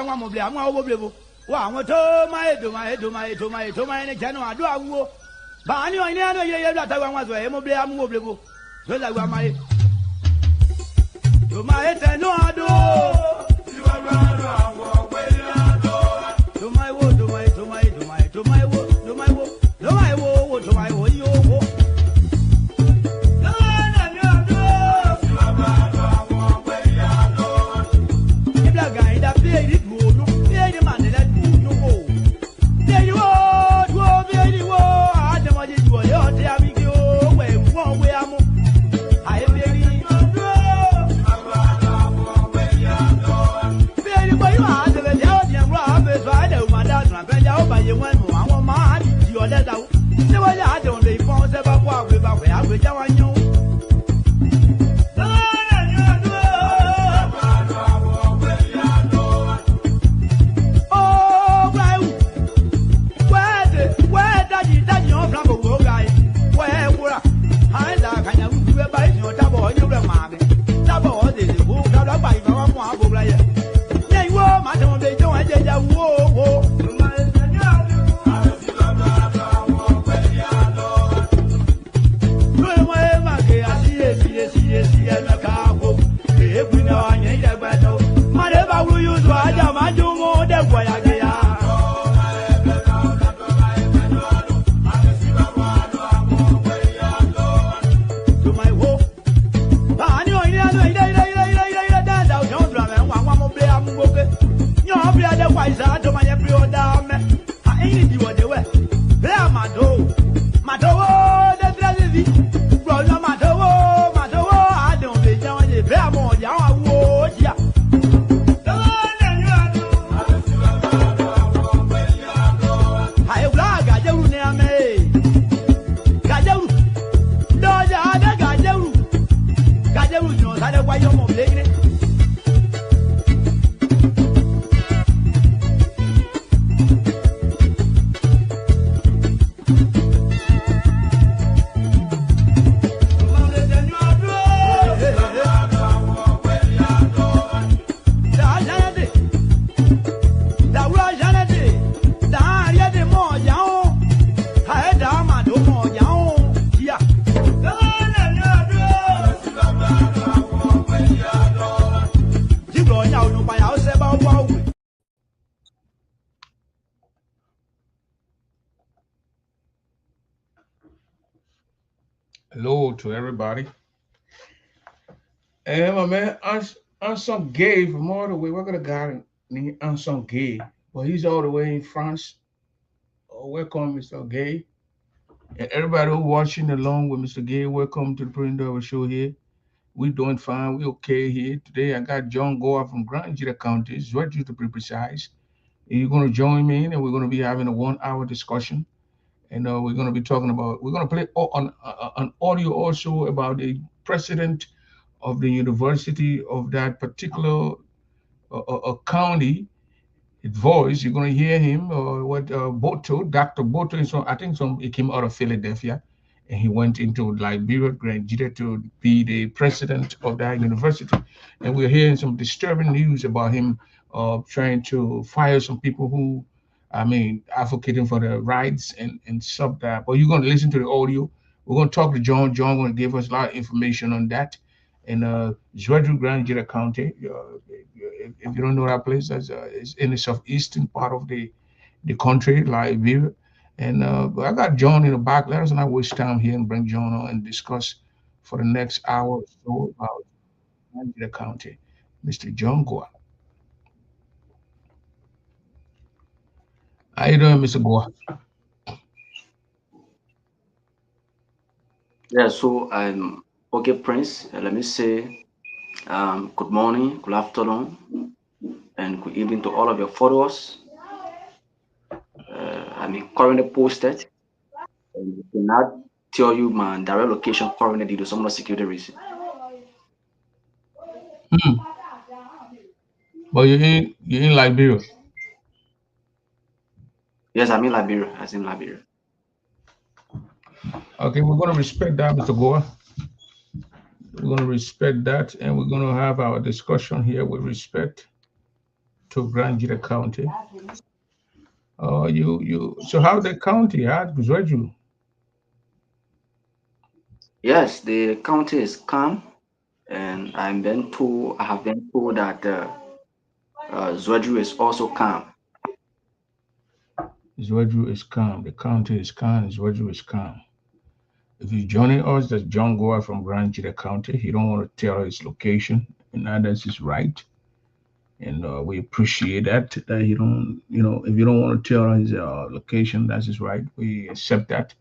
one more blame, I'm over. Wow, what oh my channel, I do. But I know you that I was a mobile, I'm mobile. So I want my to my head, no, I do. To my wood, to my wood, you. Hello to everybody. And my man, Unsung Gay from all the way. We're gonna guy named Unsung Gay, but he's all the way in France. Welcome, Mr. Gay. And everybody who watching along with Mr. Gay, welcome to the Prince of Show here. We doing fine. We okay here. Today I got John Goa from Grand Jita County, Zwedju to be precise. You're gonna join me in and we're gonna be having a 1 hour discussion. And we're going to be talking about, we're going to play an audio also about the president of the university of that particular county. His voice, you're going to hear him, what Gbotoe, Dr. Gbotoe, so I think he came out of Philadelphia and he went into Liberia, Nigeria to be the president of that university. And we're hearing some disturbing news about him trying to fire some people who advocating for the rights and stuff that. But you're going to listen to the audio. We're going to talk to John. John going to give us a lot of information on that. And Zwedru Grand Jita County, if you don't know that place, it's in the southeastern part of the country, Liberia. And I got John in the back. Let us not waste time here and bring John on and discuss for the next hour or so about Grand Jita County. Mr. John Goa. How you doing, Mr. Goa? Yeah, so okay, Prince. Let me say good morning, good afternoon, and good evening to all of your followers. Currently posted. And I cannot tell you my direct location currently due to some of the security reasons. But you're in Liberia. Yes, I'm in Liberia. Okay, we're going to respect that, Mr. Goa. We're going to respect that, and we're going to have our discussion here with respect to Grand Gila County. So how the county had Zwedru? Yes, the county is calm, and I have been told that Zwedru is also calm. Zwedru is calm. The county is calm. Zwedru is calm. If you're joining us, that's John Goa from Grand Gila County. He don't want to tell his location, and that's his right. And we appreciate that he don't, if you don't want to tell his location, that's his right. We accept that.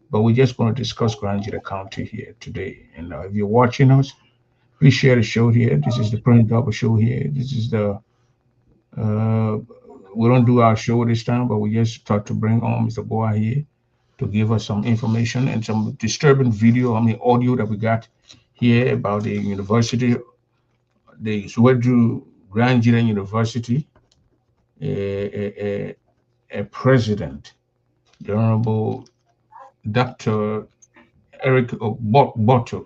But we're just going to discuss Grand Gila County here today. And if you're watching us, please share the show here. This is the Prince Double Show here. This is the uh, we don't do our show this time, but we just thought to bring on Mr. Boa here to give us some information and some disturbing video, audio that we got here about the university, the Swedru Grand Gila University, a president, the Honorable Dr. Eric Gbotoe.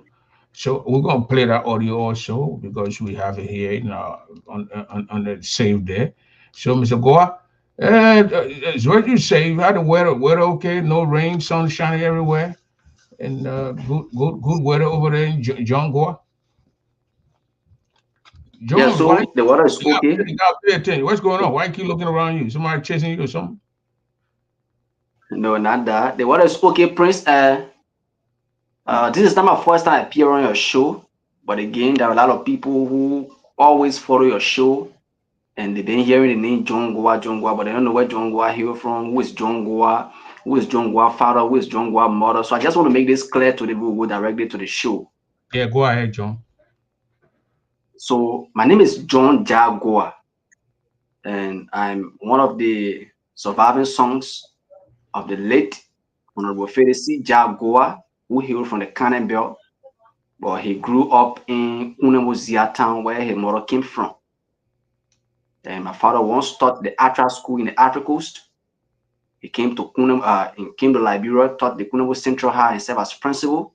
So we're gonna play that audio also because we have it here in on the save there. So Mr. Goa, it's what you say. You had the weather okay, no rain, sun shining everywhere, and good weather over there in John Goa. Yeah, John, why so the water is okay. you gotta pay attention? What's going on? Why you keep looking around you? Somebody chasing you or something? No, not that. The water is okay, Prince. This is not my first time I appear on your show, but again, there are a lot of people who always follow your show, and they've been hearing the name John Goa, but they don't know where John Goa hail from, who is John Goa, who is John Goa father, who is John Goa mother. So I just want to make this clear to the people who go directly to the show. Yeah, go ahead, John. So my name is John Jagoa, and I'm one of the surviving sons of the late Honorable Fedesi Jagoa, who hailed from the Cannon Belt, but he grew up in Kunemozia town where his mother came from. And my father once taught the Atra school in the Atra Coast. He came to Liberia, taught the Kunemo Central High and served as principal.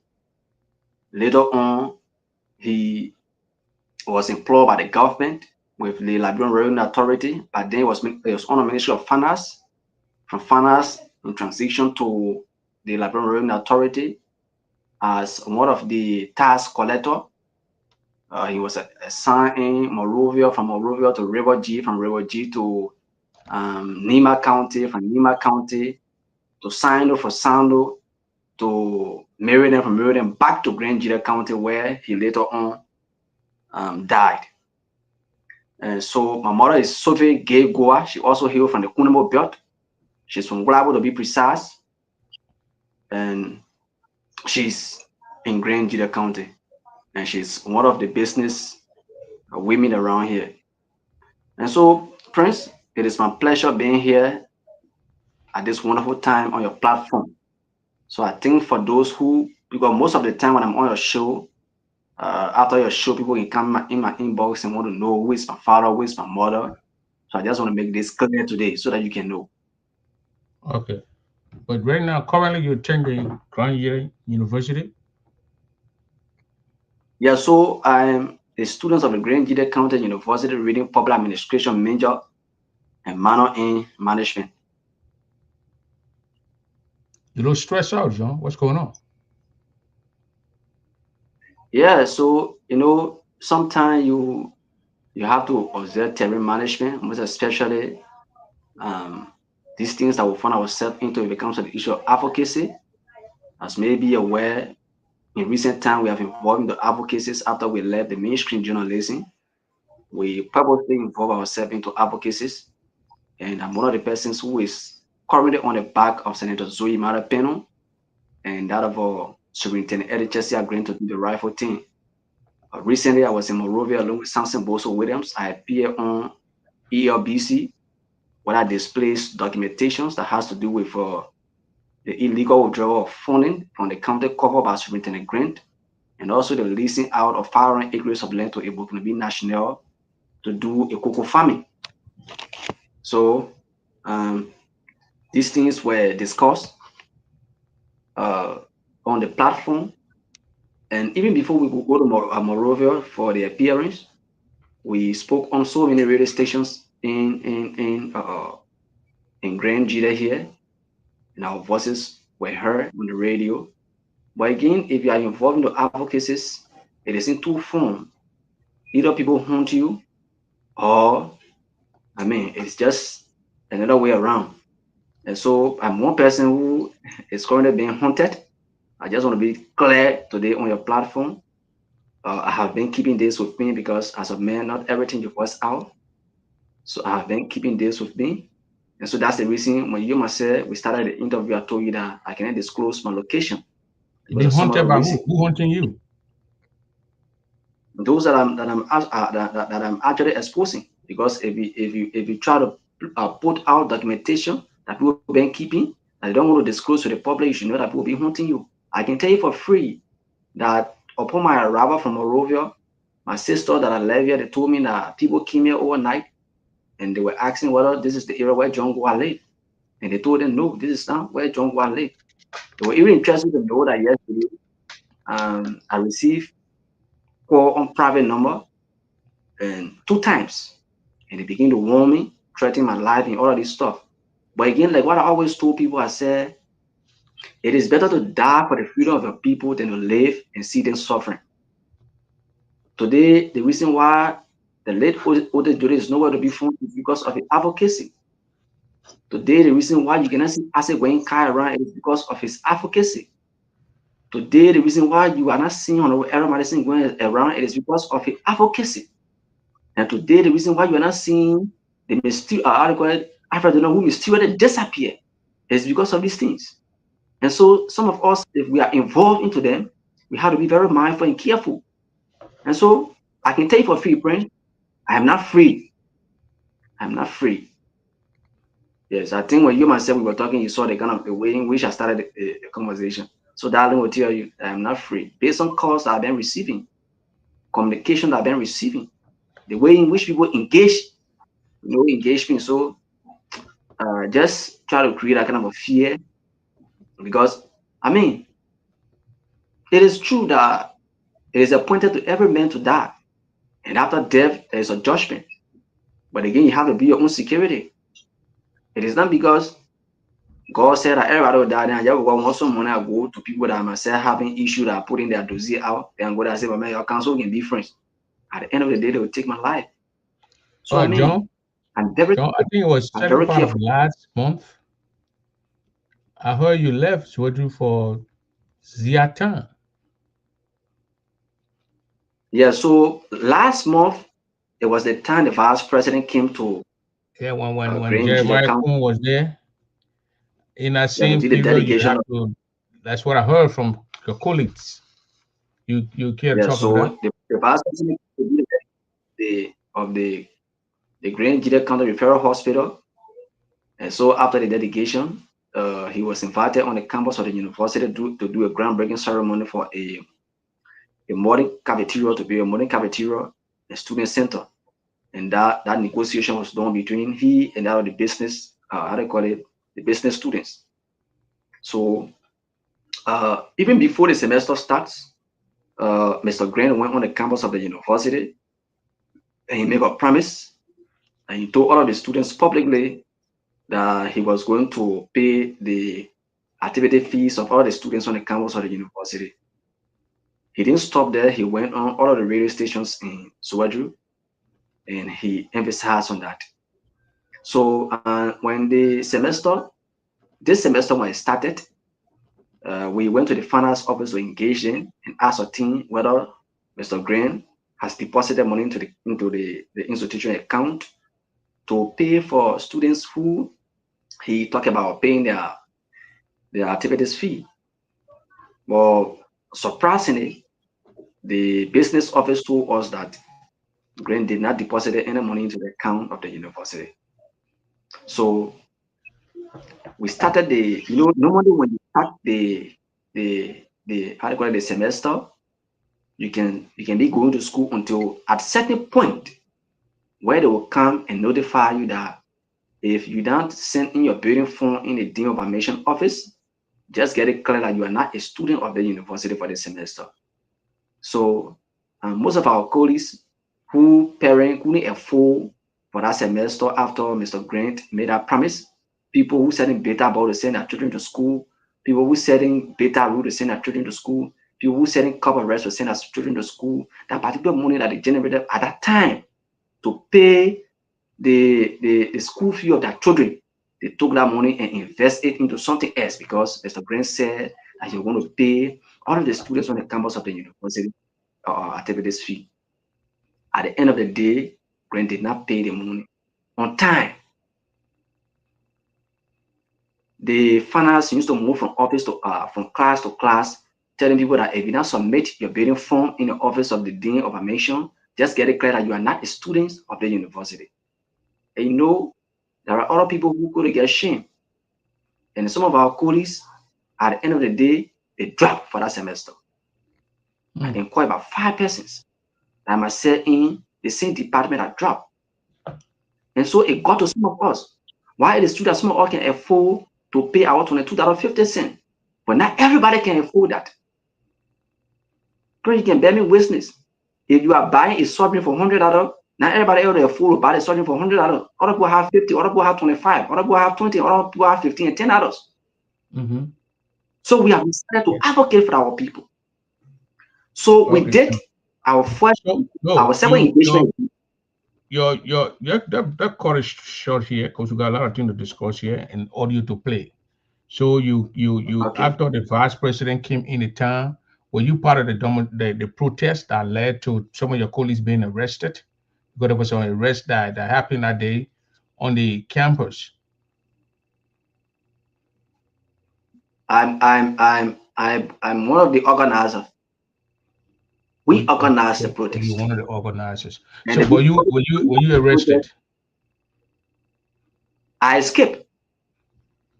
Later on, he was employed by the government with the Liberian Revenue Authority. But then he was on the Ministry of Finance. From finance, in transition to the Liberian Revenue Authority as one of the tax collector. He was assigned in Monrovia, from Monrovia to River G, from River G to Nima County, from Nima County to Sando, from Sando to Meriden, from Meriden back to Grand Gila County, where he later on died. And so my mother is Sophie Gay Goa. She also hailed from the Kunemo Belt. She's from Glabo, to be precise, and she's in Grand Gila County, and she's one of the business women around here. And so, Prince, it is my pleasure being here at this wonderful time on your platform. So I think for those who, because most of the time when I'm on your show, after your show, people can come in my inbox and want to know who is my father, who is my mother. So I just want to make this clear today so that you can know. Okay. But right now, currently you're attending Grand Gila University? Yeah, so I'm a student of the Grand Gila County University reading public administration major and minor in management. You don't stress out, John. What's going on? Yeah, so sometimes you have to observe terrain management, most especially these things that we find ourselves into when it comes to the issue of advocacy. As may be aware, in recent time we have involved in the advocacies after we left the mainstream journalism. We purposely involve ourselves into advocacies, and I'm one of the persons who is currently on the back of Senator Zoe Marapeno and that of Superintendent Eddie Chessie agreeing to do the rifle thing. Recently, I was in Monrovia along with Samson Boso Williams. I appeared on ELBC, where I displays documentations that has to do with the illegal withdrawal of funding from the county covered by Superintendent Grant, and also the leasing out of 500 acres of land to a Burkinabe National to do a cocoa farming. So these things were discussed on the platform. And even before we could go to Monrovia for the appearance, we spoke on so many radio stations in Grand Jita here, and our voices were heard on the radio. But again, if you are involved in the advocacies, it is in two forms. Either people hunt you, or it's just another way around. And so I'm one person who is currently being hunted. I just want to be clear today on your platform. I have been keeping this with me because as a man, not everything you voice out. So I have been keeping this with me. And so that's the reason when you myself, we started the interview, I told you that I cannot disclose my location You because been of some hunted other by reason. who hunting you? Those that I'm actually exposing. Because if you try to put out documentation that people been keeping, that they don't want to disclose to the public, you should know that people will be hunting you. I can tell you for free that upon my arrival from Morovia, my sister that I left here, they told me that people came here overnight and they were asking whether this is the area where John Gbotoe live. And they told them, no, this is not where John Gbotoe live. They were even interested to know that yesterday I received call on private number and 2 times. And they begin to warn me, threaten my life and all of this stuff. But again, like what I always told people, I said, it is better to die for the freedom of your people than to live and see them suffering. Today, the reason why the late Oda Jode is nowhere to be found is because of his advocacy. Today, the reason why you cannot see Asset going Kai around is because of his advocacy. Today, the reason why you are not seeing Honorable Aaron Madison going around it is because of his advocacy. And today, the reason why you are not seeing the mysterious article, Alfred who mysteriously disappear is because of these things. And so, some of us, if we are involved into them, we have to be very mindful and careful. And so, I can tell you for free, Prince, I am not free. I'm not free. Yes, I think when you myself we were talking, you saw the kind of the way in which I started the conversation. So darling will tell you that I'm not free. Based on calls that I've been receiving, communication that I've been receiving, the way in which people engage, engagement. So just try to create that kind of a fear because it is true that it is appointed to every man to die. And after death, there is a judgment. But again, you have to be your own security. It is not because God said that everybody will die, then I want some money. I go to people that myself having issues that are putting their dossier out. Then go there and say, but man, your counsel can be friends. At the end of the day, they will take my life. So John, I'm very John, I think it was I'm very second part of careful. last month. I heard you left Swedu for Ziatan. Yeah, so last month it was the time the vice president came to Yeah, when Green Gita Jeremiah County. Kun was there. In that Yeah, to same do the period, you dedication had of, to. That's what I heard from your colleagues. You care to yeah, talk on that? so the vice president to do the Green Gita County Referral Hospital. And so after the dedication, he was invited on the campus of the university to do a groundbreaking ceremony for a modern cafeteria, to be a modern cafeteria and student center. And that negotiation was done between he and that of the business, how they call it, the business students. So even before the semester starts, Mr. Grant went on the campus of the university and he made a promise and he told all of the students publicly that he was going to pay the activity fees of all the students on the campus of the university. He didn't stop there. He went on all of the radio stations in Suwaju and he emphasized on that. So when this semester when it started, we went to the finance office to engage in and ascertain whether Mr. Green has deposited money into the institution account to pay for students who he talked about paying their activities fee. Well, surprisingly, the business office told us that Green did not deposit any money into the account of the university. So we started normally when you start the how do you call it, the semester, you can be going to school until at certain point where they will come and notify you that if you don't send in your building form in the Dean of Admission office, just get it clear that you are not a student of the university for the semester. So most of our colleagues who need a full for that semester after Mr. Grant made that promise. People who setting beta about to send their children to school, people who setting beta rule to send their children to school, people who setting cover rest to send their children to school, that particular money that they generated at that time to pay the school fee of their children, they took that money and invest it into something else because Mr. Grant said that you're going to pay all of the students on the campus of the university activities fee. At the end of the day, Grant did not pay the money on time. The finance used to move from office to from class to class, telling people that if you not submit your bidding form in the office of the dean of admission, just get it clear that you are not a student of the university. And you know, there are other people who could get shamed. And some of our colleagues, at the end of the day, they dropped for that semester. I can call about 5 persons that must say in the same department that dropped. And so it got to some of us. Why the students, some of us can afford to pay our $22.50, but not everybody can afford that. Because you can bear me witness. If you are buying a sovereign for $100, not everybody else can afford to buy a sovereign for $100. Other people have 50, other people have 25, other people have 20, other people have 15 and $10. So we have decided to advocate for our people. So we did our first, our second engagement. That call is short here because we got a lot of things to discuss here and audio to play. So you Okay. after the vice president came in the town, were you part of the protest that led to some of your colleagues being arrested? Because there was an arrest that happened that day on the campus. I'm one of the organizers. We organized the protest. You're one of the organizers. And So were you arrested? I escaped.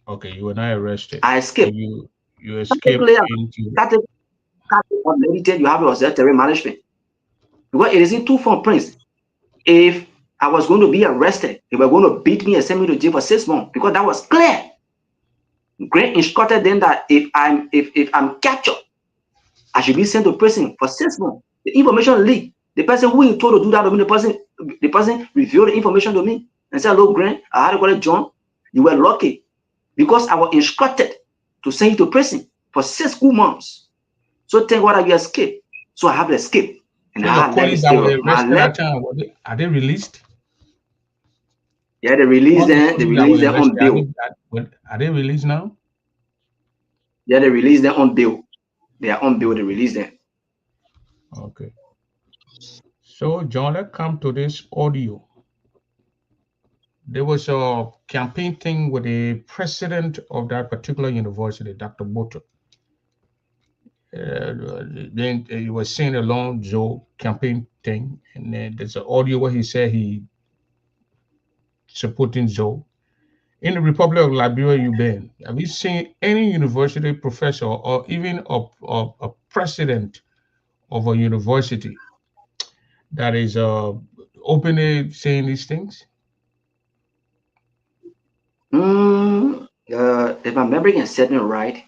Okay, you were not arrested. I escaped. So you escaped into you have your terror management. Because it is in 2 form, Prince. If I was going to be arrested, they were going to beat me and send me to jail for 6 months because that was clear. Grant instructed them that if I'm captured, I should be sent to prison for 6 months. The information leaked. The person who he told to do that to me, the person revealed the information to me and said, "Look, Grant, I had to call it John. You were lucky because I was instructed to send you to prison for 6 good months. So thank God that you escaped. So I have to escape." And so I your had colleagues that were arrested that time, are they released? Yeah, they released them. They released them on bail. Are they released now? Yeah, they released them on bail. They are on bail. They released them. Okay. So John, let's come to this audio. There was a campaign thing with the president of that particular university, Dr. Gbotoe. Then he was singing along Joe campaign thing, and then there's an audio where he said he supporting Joe. In the Republic of Liberia, you've been. Have you seen any university professor or even a president of a university that is openly saying these things? If my memory can set me right,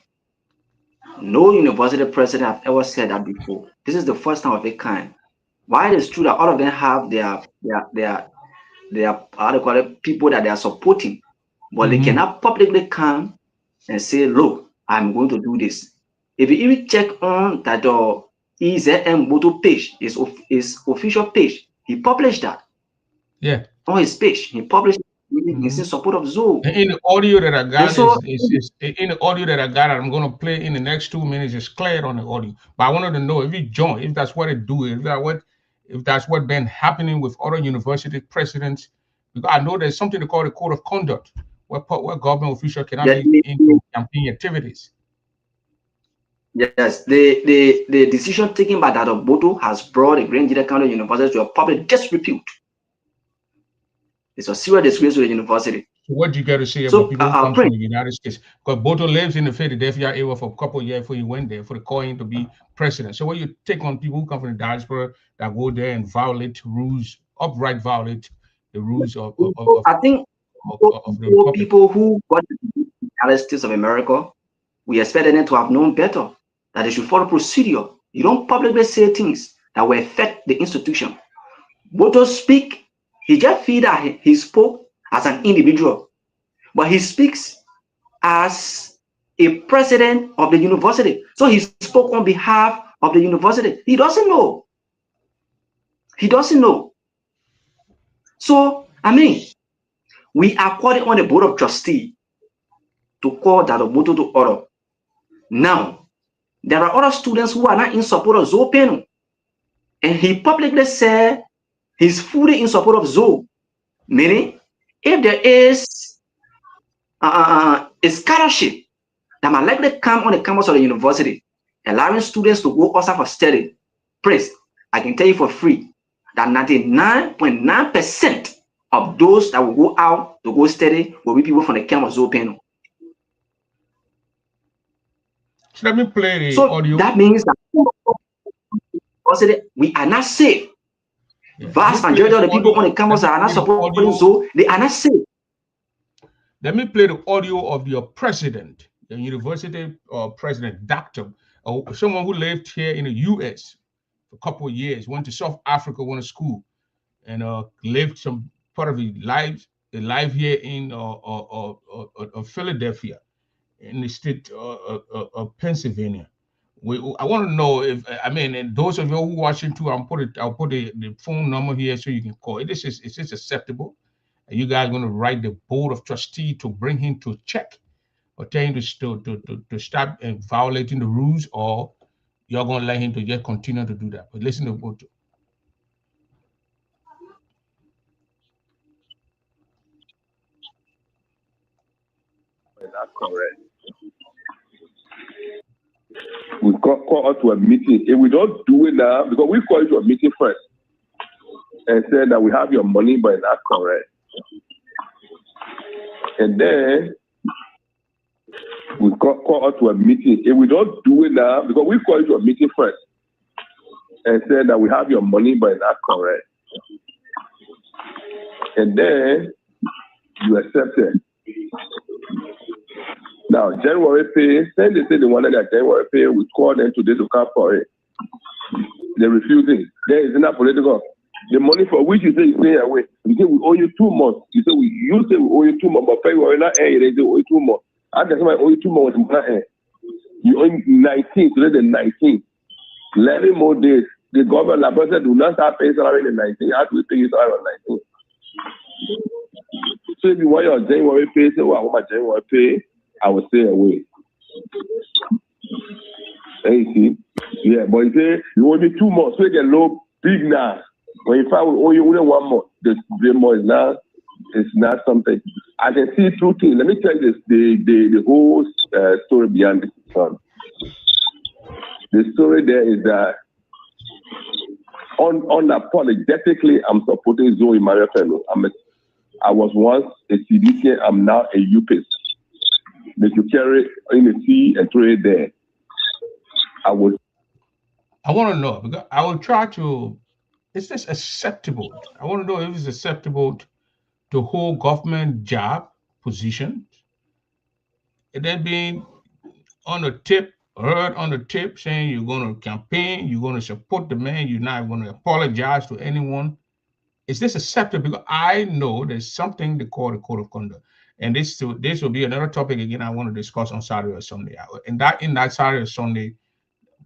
no university president have ever said that before. This is the first time of a kind. Why it is true that all of them have their how to call it, people that they are supporting, but they cannot publicly come and say, "Look, I'm going to do this." If you even check on that the EZM Gbotoe page, his official page, he published that. Yeah. On his page, he published he's in support of Zoe. In the audio that I got so, is in the audio that I got, I'm gonna play in the next 2 minutes. It's clear on the audio, but I wanted to know if you join, if that's what it do, if that's what been happening with other university presidents. Because I know there's something they call the code of conduct, where government officials cannot be into campaign activities. Yes, the decision taken by Dr. Gbotoe has brought the Grand Jide County University to a public disrepute. It's a serious disgrace to the university. So what do you got to say about people who come from the United States? Because Gbotoe lives in the Philadelphia area for a couple of years before he went there for the calling to be president. So what you take on people who come from the diaspora that go there and violate rules, upright violate the rules of I think the people who got the United States of America, we expect them to have known better, that they should follow procedure. You don't publicly say things that will affect the institution. Gbotoe speak He just feel that he spoke as an individual, but he speaks as a president of the university. So he spoke on behalf of the university. He doesn't know. He doesn't know. So, I mean, we are calling on the board of trustees to call Dr. Gbotoe to order. Now, there are other students who are not in support of Zoe Penal. And he publicly said he's fully in support of Zoe. Meaning, if there is a scholarship that might likely come on the campus of the university, allowing students to go outside for study, Prince, I can tell you for free that 99.9% of those that will go out to go study will be people from the campus of Zoe Penal. So let me play the So audio. that means that we are not safe. Yeah. Vast majority of the people on the campus are not supporting Zoe. They are not safe. Let me play the audio of your president, the university president, doctor, someone who lived here in the U.S. for a couple of years, went to South Africa, went to school, and lived some part of his life here in Philadelphia, in the state of Pennsylvania. I want to know if, I mean, and those of you who are watching too, I'll put the phone number here so you can call. Is this acceptable? Are you guys going to write the board of trustees to bring him to check, or tell him to stop violating the rules, or you're going to let him to just continue to do that? But listen to Gbotoe. That's correct. We call us to a meeting. If we don't do it now, because we call you to a meeting first and said that we have your money, but it's not correct. And then we call us to a meeting. If we don't do it now, because we call you to a meeting first and said that we have your money, but it's not correct. And then you accept it. Now, January pay, then they say they wanted that January pay, we call them today to come for it. They're refusing. There is not political. The money for which you say you stay away, you say we owe you 2 months. You say we owe you 2 months, but February not end, they say we owe you 2 months. I guess somebody owe you 2 months, not end. You owe 19, today the 19. 11 more days. The government, like I said, do not start paying salary in the 19. How do we pay you salary on 19? So if you want your January pay, say, well, I want my January pay, I will stay away. Hey, see? Yeah, but you say you owe me 2 months, so you get low big now. When you find we owe you only 1 month, the more is not something. I can see 2 things. Let me tell you this, the whole story behind this son. The story there is that unapologetically, I'm supporting Zoe Maria Fellow. I was once a CDC, I'm now a UPIS. They should carry it in the sea and throw it there. I want to know, because I will try to, is this acceptable? I want to know if it's acceptable to hold government job positions and then being on the tip, heard on the tip, saying you're going to campaign, you're going to support the man, you're not going to apologize to anyone. Is this acceptable? Because I know there's something they call the code of conduct. And this will be another topic again I want to discuss on Saturday or Sunday. In that Saturday or Sunday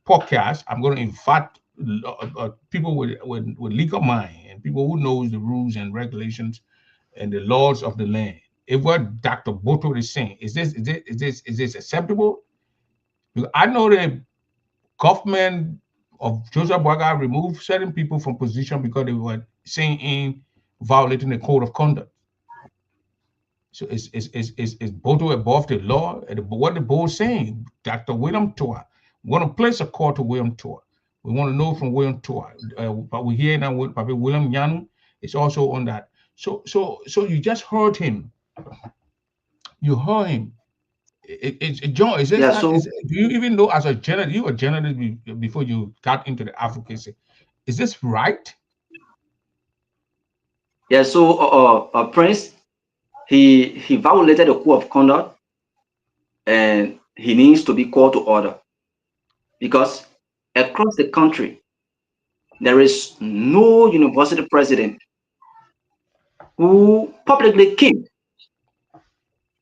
podcast, I'm going to invite people with legal mind and people who knows the rules and regulations and the laws of the land. If what Dr. Gbotoe is saying, is this acceptable? Because I know the government of Joseph Boaga removed certain people from position because they were saying violating the code of conduct. So is Gbotoe above the law? What the board saying? Dr. William Toa. We want to place a call to William Toa. We want to know from William Toa. But we hear now with William Yanu is also on that. So you just heard him. You heard him. John, is this Yeah, do you even know, as a journalist, you were a journalist before you got into the advocacy, is this right? Yeah, so Prince, he violated the code of conduct and he needs to be called to order, because across the country there is no university president who publicly came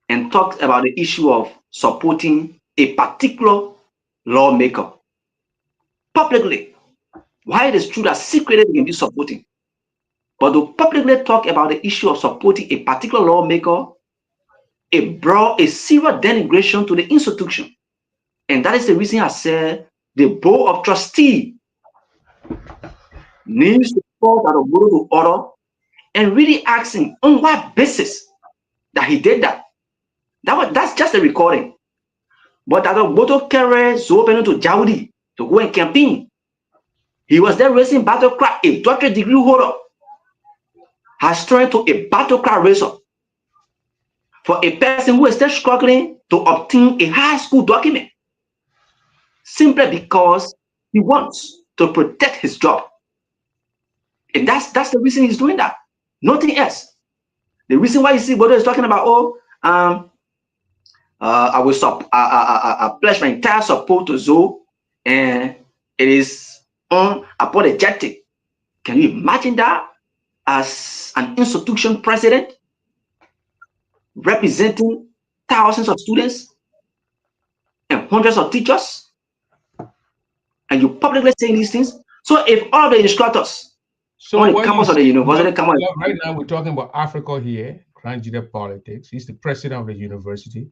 and talked about the issue of supporting a particular lawmaker publicly. Why it is true that secretly they can be supporting, but to publicly talk about the issue of supporting a particular lawmaker, it brought a serious denigration to the institution. And that is the reason I said the board of trustees needs to call that Gbotoe to order and really asking on what basis that he did that. That's just a recording. But that Gbotoe carried Zopen to Jaudi to go and campaign. He was there racing battle cry, a doctorate degree holder has turned to a battle cry racer for a person who is still struggling to obtain a high school document simply because he wants to protect his job. And that's the reason he's doing that. Nothing else. The reason why you see Gbotoe is talking about, I will I pledge my entire support to Zoe, and it is unapologetic. Can you imagine that as an institution president representing thousands of students and hundreds of teachers, and you publicly saying these things? So if all the instructors on the campus of the university come on, right now we're talking about Africa here, Nigeria politics. He's the president of the university,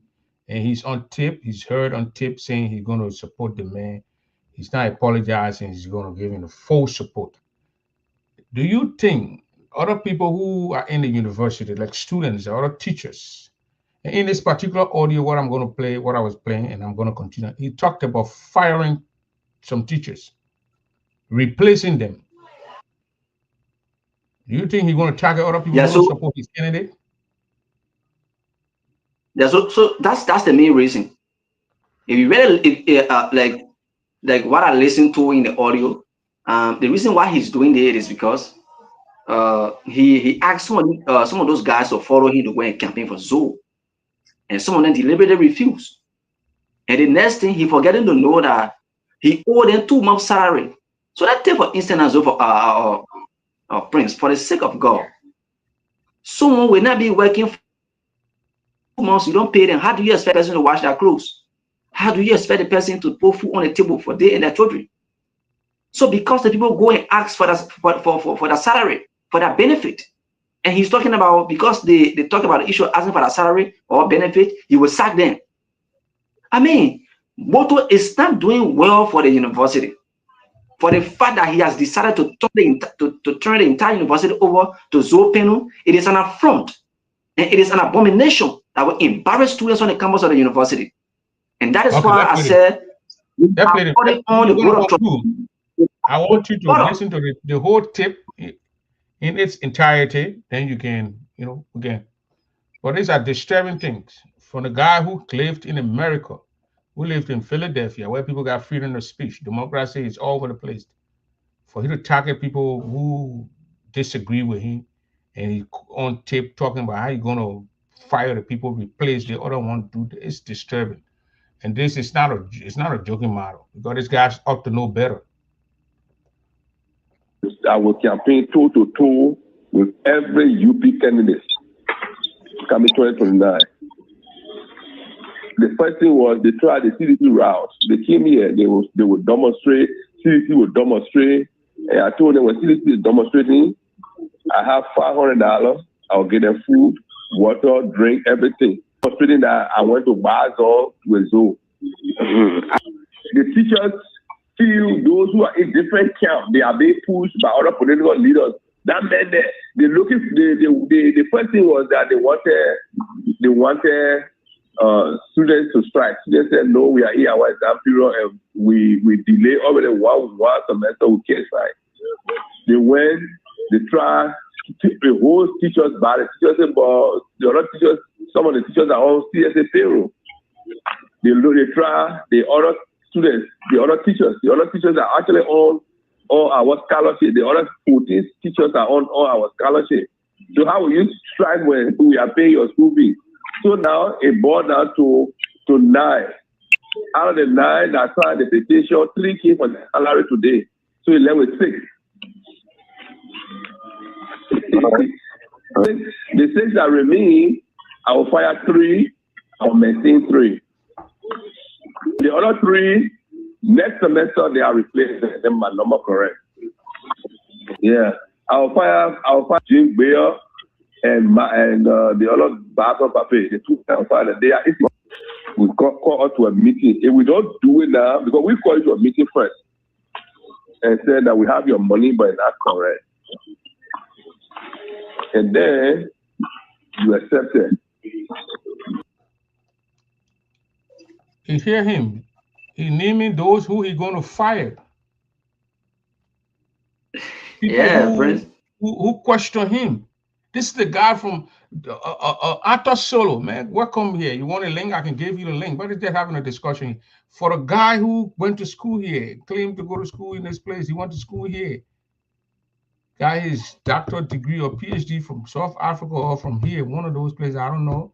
and he's on tape. He's heard on tape saying he's going to support the man. He's not apologizing. He's going to give him the full support. Do you think other people who are in the university, like students or other teachers, and in this particular audio, what I'm going to play, what I was playing, and I'm going to continue, he talked about firing some teachers, replacing them. Do you think he's going to target other people who don't support his candidate? Yeah, so that's the main reason. If you really like what I listened to in the audio, the reason why he's doing it is because he asked some of those guys to follow him to go and campaign for Zoe, and some of them deliberately refused. And the next thing, he forgetting to know that he owed them 2 months' salary. So let's take for instance Zoe for Prince, for the sake of God, someone will not be working for 2 months, you don't pay them. How do you expect the person to wash their clothes? How do you expect the person to put food on the table for they and their children? So because the people go and ask for the salary, for that benefit, and he's talking about, because they talk about the issue of asking for that salary or benefit, he will sack them. I mean, Gbotoe is not doing well for the university. For the fact that he has decided to turn the entire university over to Zoe Penu, it is an affront and it is an abomination that will embarrass students on the campus of the university. And that is why I said, I want you to listen to the whole tip in its entirety. Then you can, again. But these are disturbing things from the guy who lived in America, who lived in Philadelphia, where people got freedom of speech. Democracy is all over the place. For him to target people who disagree with him, and he on tape talking about how he's going to fire the people, replace the other one, it's disturbing. And this is not a joking model, because this guy's up to know better. I will campaign toe to toe with every UP candidate coming 2029. The first thing was they tried the CDC route. They came here, they would demonstrate, CDC would demonstrate, and I told them when CDC is demonstrating, I have $500, I'll get them food, water, drink, everything. Demonstrating that I went to Basel with Zoe. The teachers feel those who are in different camps, they are being pushed by other political leaders. That meant that the first thing was that they wanted students to strike. Students said, no, we are in our exam period and we delay already one semester, we can't strike. They went, they tried the whole teachers body. Teachers said, but the other teachers, some of the teachers are on CSA payroll. They try the other students, the other teachers are actually on all our scholarship. The other 14 teachers are on all our scholarship. So how will you strike when we are paying your school fee? So now it boiled down to 9. Out of the 9 that signed the petition, 3 came for the salary today. So 11 with 6. The 6 that remain, I will fire 3. I will maintain 3. The other 3, next semester they are replaced. Them my number correct. Yeah, I'll fire Jim Bayer and the other Barton Pape. The 2 I'll fire. They are. We call us to a meeting. If we don't do it now, because we call you to a meeting first and said that we have your money, but it's not correct. And then you accept it. You hear him? He naming those who he going to fire. People who question him. This is the guy from Arthur Solo, man. Welcome here. You want a link? I can give you the link. But they're having a discussion for a guy who went to school here, claimed to go to school in this place. He went to school here. Guy is doctorate degree or PhD from South Africa or from here, one of those places. I don't know.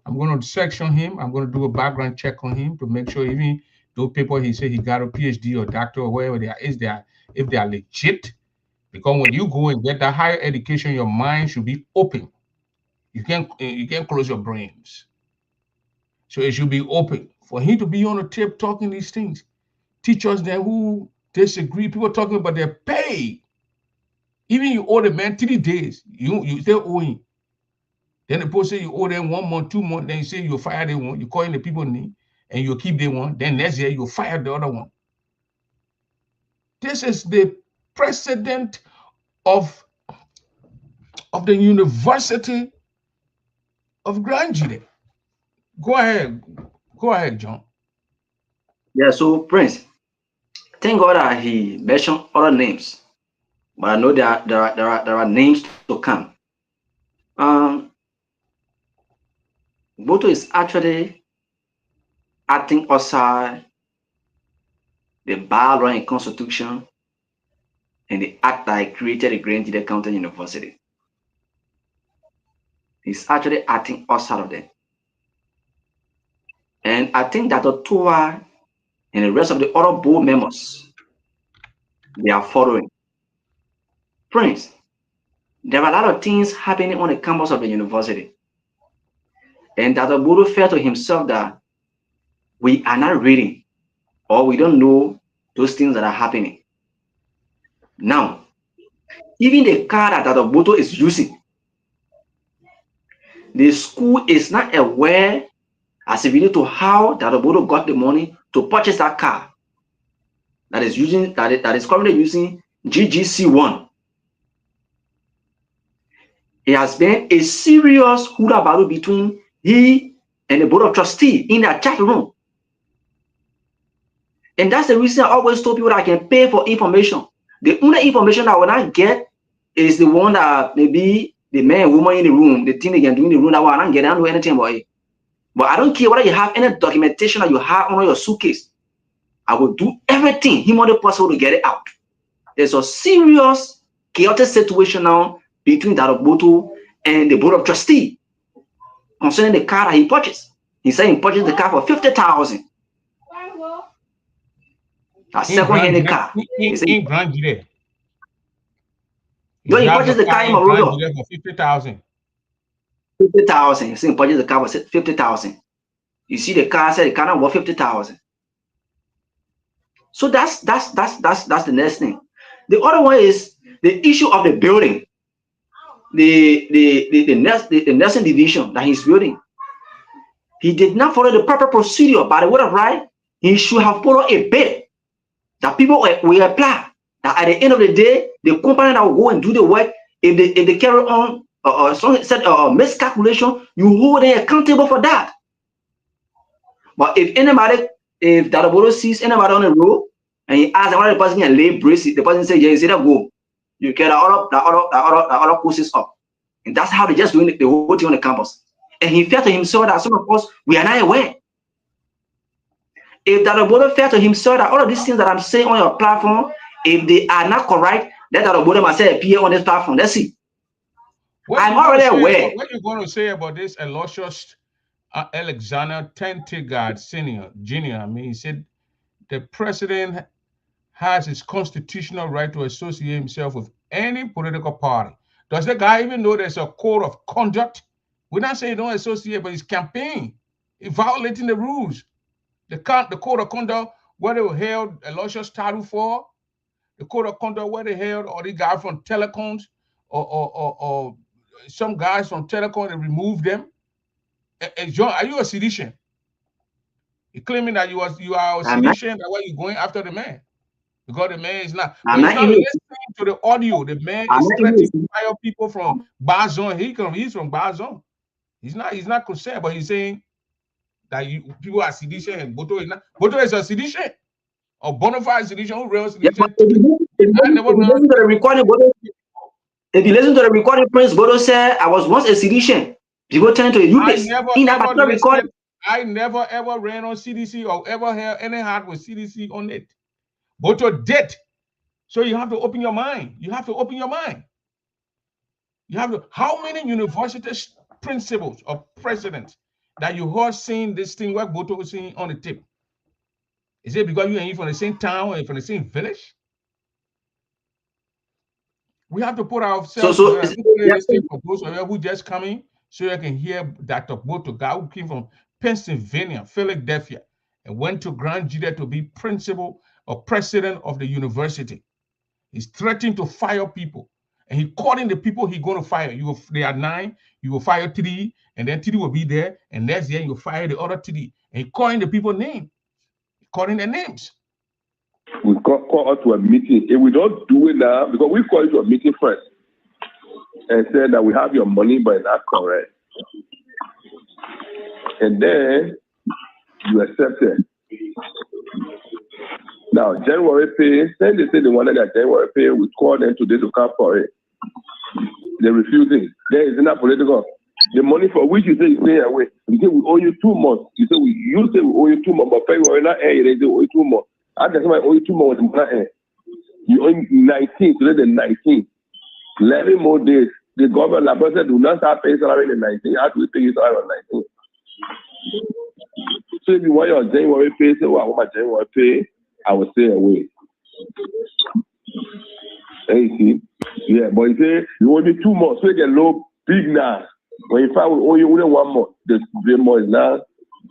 I'm going to section him. I'm going to do a background check on him to make sure even those people he said he got a PhD or doctor or wherever they are, if they are legit. Because when you go and get that higher education, your mind should be open. You can't close your brains. So it should be open. For him to be on the tip talking these things, teachers there who disagree, people talking about their pay. Even you owe the man 3 days, you still owe him. Then the person say you owe them 1 month, 2 months, then you say you'll fire the one, you call in the people name, and you'll keep the one, then next year you'll fire the other one. This is the precedent of the University of Gbotoe. Go ahead, John. Yeah, so Prince, thank God that he mentioned other names, but I know there are names to come. Gbotoe is actually acting outside the bylaw and constitution and the act that created the Gbotoe County University. He's actually acting outside of them. And I think that Otua and the rest of the other board members, they are following. Prince, there are a lot of things happening on the campus of the university. And that Gbotoe felt to himself that we are not reading or we don't know those things that are happening. Now, even the car that Gbotoe is using, the school is not aware as if you need to how Gbotoe got the money to purchase that car that is currently using GGC1. It has been a serious hula battle between he and the board of trustees in their chat room. And that's the reason I always told people that I can pay for information. The only information I will not get is the one that maybe the man and woman in the room, the thing they can do in the room that I don't get, I don't know anything about it. But I don't care whether you have any documentation that you have on your suitcase. I will do everything humanly possible to get it out. There's a serious chaotic situation now between Gbotoe and the board of trustees concerning the car that he purchased. He said he purchased the car for 50,000. A second-hand car. In Gbotoe. No, he purchased the car in Marodo for 50,000. 50,000. He said he purchased the car for 50,000. You see the car said the car worth 50,000. So that's the next thing. The other one is the issue of the building, the nursing division that he's building. He did not follow the proper procedure. By the word of right, he should have followed a bid that people will apply. That at the end of the day, the company that will go and do the work, if they carry on miscalculation, you hold them accountable for that. But if Gbotoe sees anybody on the road and he asks whether the person can lay braces, the person says, yeah, you see that go. You get the other courses up. And that's how they just doing the whole thing on the campus. And he felt to himself that some of us, we are not aware. If Gbotoe felt to himself that all of these things that I'm saying on your platform, if they are not correct, let Gbotoe myself appear on this platform. Let's see. I'm already aware. What are you going to say about this illustrious Alexander Tentegard Jr.? I mean, he said the president has his constitutional right to associate himself with any political party. Does the guy even know there's a code of conduct? We're not saying don't associate, but he's campaigning. He's violating the rules. The code of conduct, where they held a luscious title for, the code of conduct where they held all the guys from telecoms or some guys from telecom, they removed them. John, are you a sedition? You're claiming that you are a sedition, that's why you're going after the man. Because the man is not, but he's not listening to the audio. The man is threatening to fire people from Barzon. He's from Barzon. He's not concerned, but he's saying that people are sedition and Gbotoe is not. Gbotoe is a sedition. Or bona fide sedition, who runs sedition. If you listen to the recording, Prince Gbotoe said, I was once a sedition. People turn to a useless. I never ever ran on CDC or ever had any hat with CDC on it. Gbotoe did. So you have to open your mind. You have to open your mind. You have to. How many university principals or presidents that you heard saying this thing what Gbotoe was saying on the tip? Is it because you ain't from the same town or from the same village? We have to put ourselves for those of you who just coming, so you can hear Dr. Gbotoe, guy who came from Pennsylvania, Philadelphia, and went to Grand Gbotoe to be principal or president of the university. He's threatening to fire people, and he's calling the people he's going to fire. They are 9, you will fire 3, and then 3 will be there, and next year you fire the other 3. And he's calling the people names, calling their names. We call us to a meeting. If we don't do it now, because we call you to a meeting first and said that we have your money, but it's not correct. And then you accept it. Now, January pay, then they say they wanted that January pay, we call them today to come for it. They're refusing. There is enough political. The money for which you say you stay away, you say we owe you 2 months. You say we owe you 2 months, but February not here, they say we owe you 2 months. I guess I owe you 2 months, not here. You owe 19, today the 19. 11 more days. The government, like I said, do not start paying salary in the 19. How do we pay you salary on 19? So if you want your January pay, say, well, I want my January pay, I will stay away. And you see? Yeah, but you say you owe me 2 months, so you get low big now. When you find we owe you only 1 month, the 3 months now,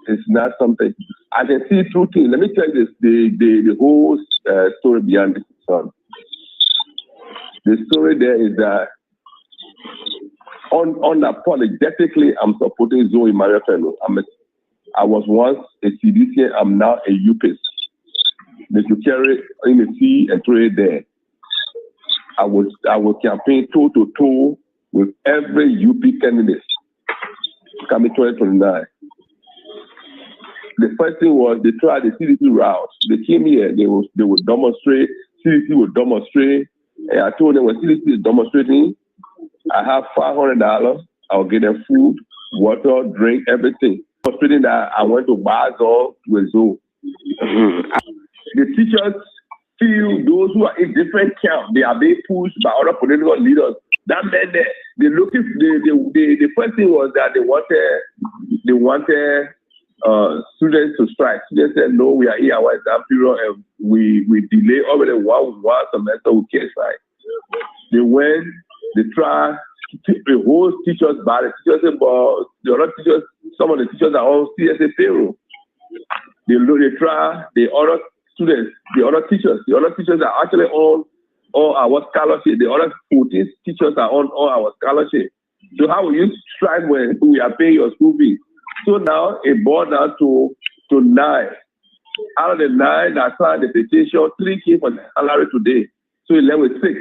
it's not something. I can see 2 things. Let me tell you this, the whole story behind this, son. The story there is that unapologetically, I'm supporting Zoe Maria Fellow. I was once a CDC, I'm now a UPIS. They should carry in the sea and throw it there. I would campaign toe to toe with every UP candidate coming 2029. The first thing was they tried the CDC route. They came here, they would demonstrate, CDC would demonstrate, and I told them when CDC is demonstrating, I have $500, I'll get them food, water, drink, everything. Demonstrating that I went to Barzon with Zoe. The teachers feel those who are in different camps, they are being pushed by other political leaders. That meant that the first thing was that they wanted students to strike. Students said, no, we are in our exam period and we delay already one semester, we can't strike. They went, they tried the whole teachers body. Teachers said, but the other teachers, some of the teachers are on CSA payroll. They try the other students, the other teachers are actually on all our scholarship. The other 14 teachers are on all our scholarship. So how will you strike when we are paying your school fees? So now it boiled down to 9. Out of the 9 that signed the petition, 3 came for the salary today. So 11 with 6.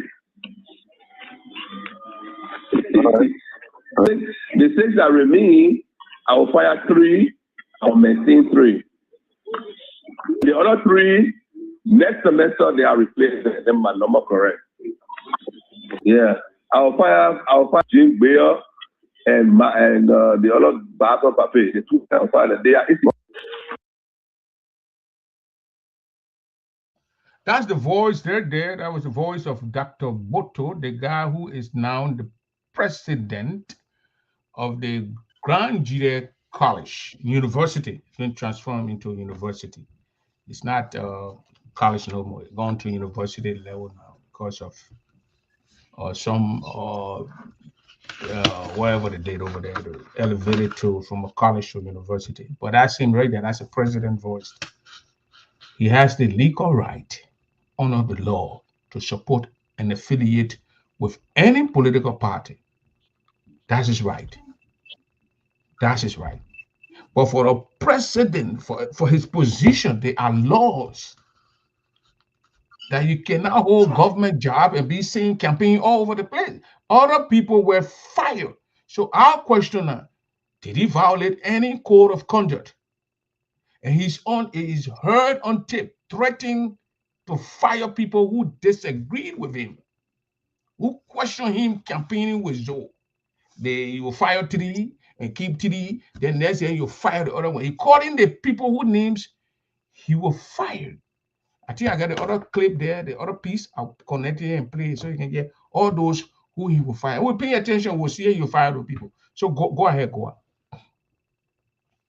The 6 that remain, I will fire 3, I will maintain 3. The other 3, next semester they are replaced. Them my number correct. Yeah, I'll fire Jim Bayer and the other Bato Pape. The 2 I'll fire. They are. That's the voice there. That was the voice of Dr. Gbotoe, the guy who is now the president of the Grand Gbotoe College University. It's been transformed into a university. It's not college no more. It's gone to university level now because of or some wherever they did over there, to elevate it to from a college to university. But that's him right there. That's a president voice. He has the legal right under the law to support and affiliate with any political party. That's his right. That's his right. But for a president, for his position, there are laws that you cannot hold government job and be seen campaigning all over the place. Other people were fired. So our question now, did he violate any code of conduct? And he's heard on tape threatening to fire people who disagreed with him, who questioned him campaigning with Joe. They will fire three and keep three. Then next year you fire the other one. He called in the people whose names he was fired. I think I got the other clip there, the other piece. I'll connect it and play it so you can get all those who he will fire. We'll pay attention. We'll see you fire the people. So go ahead, go on.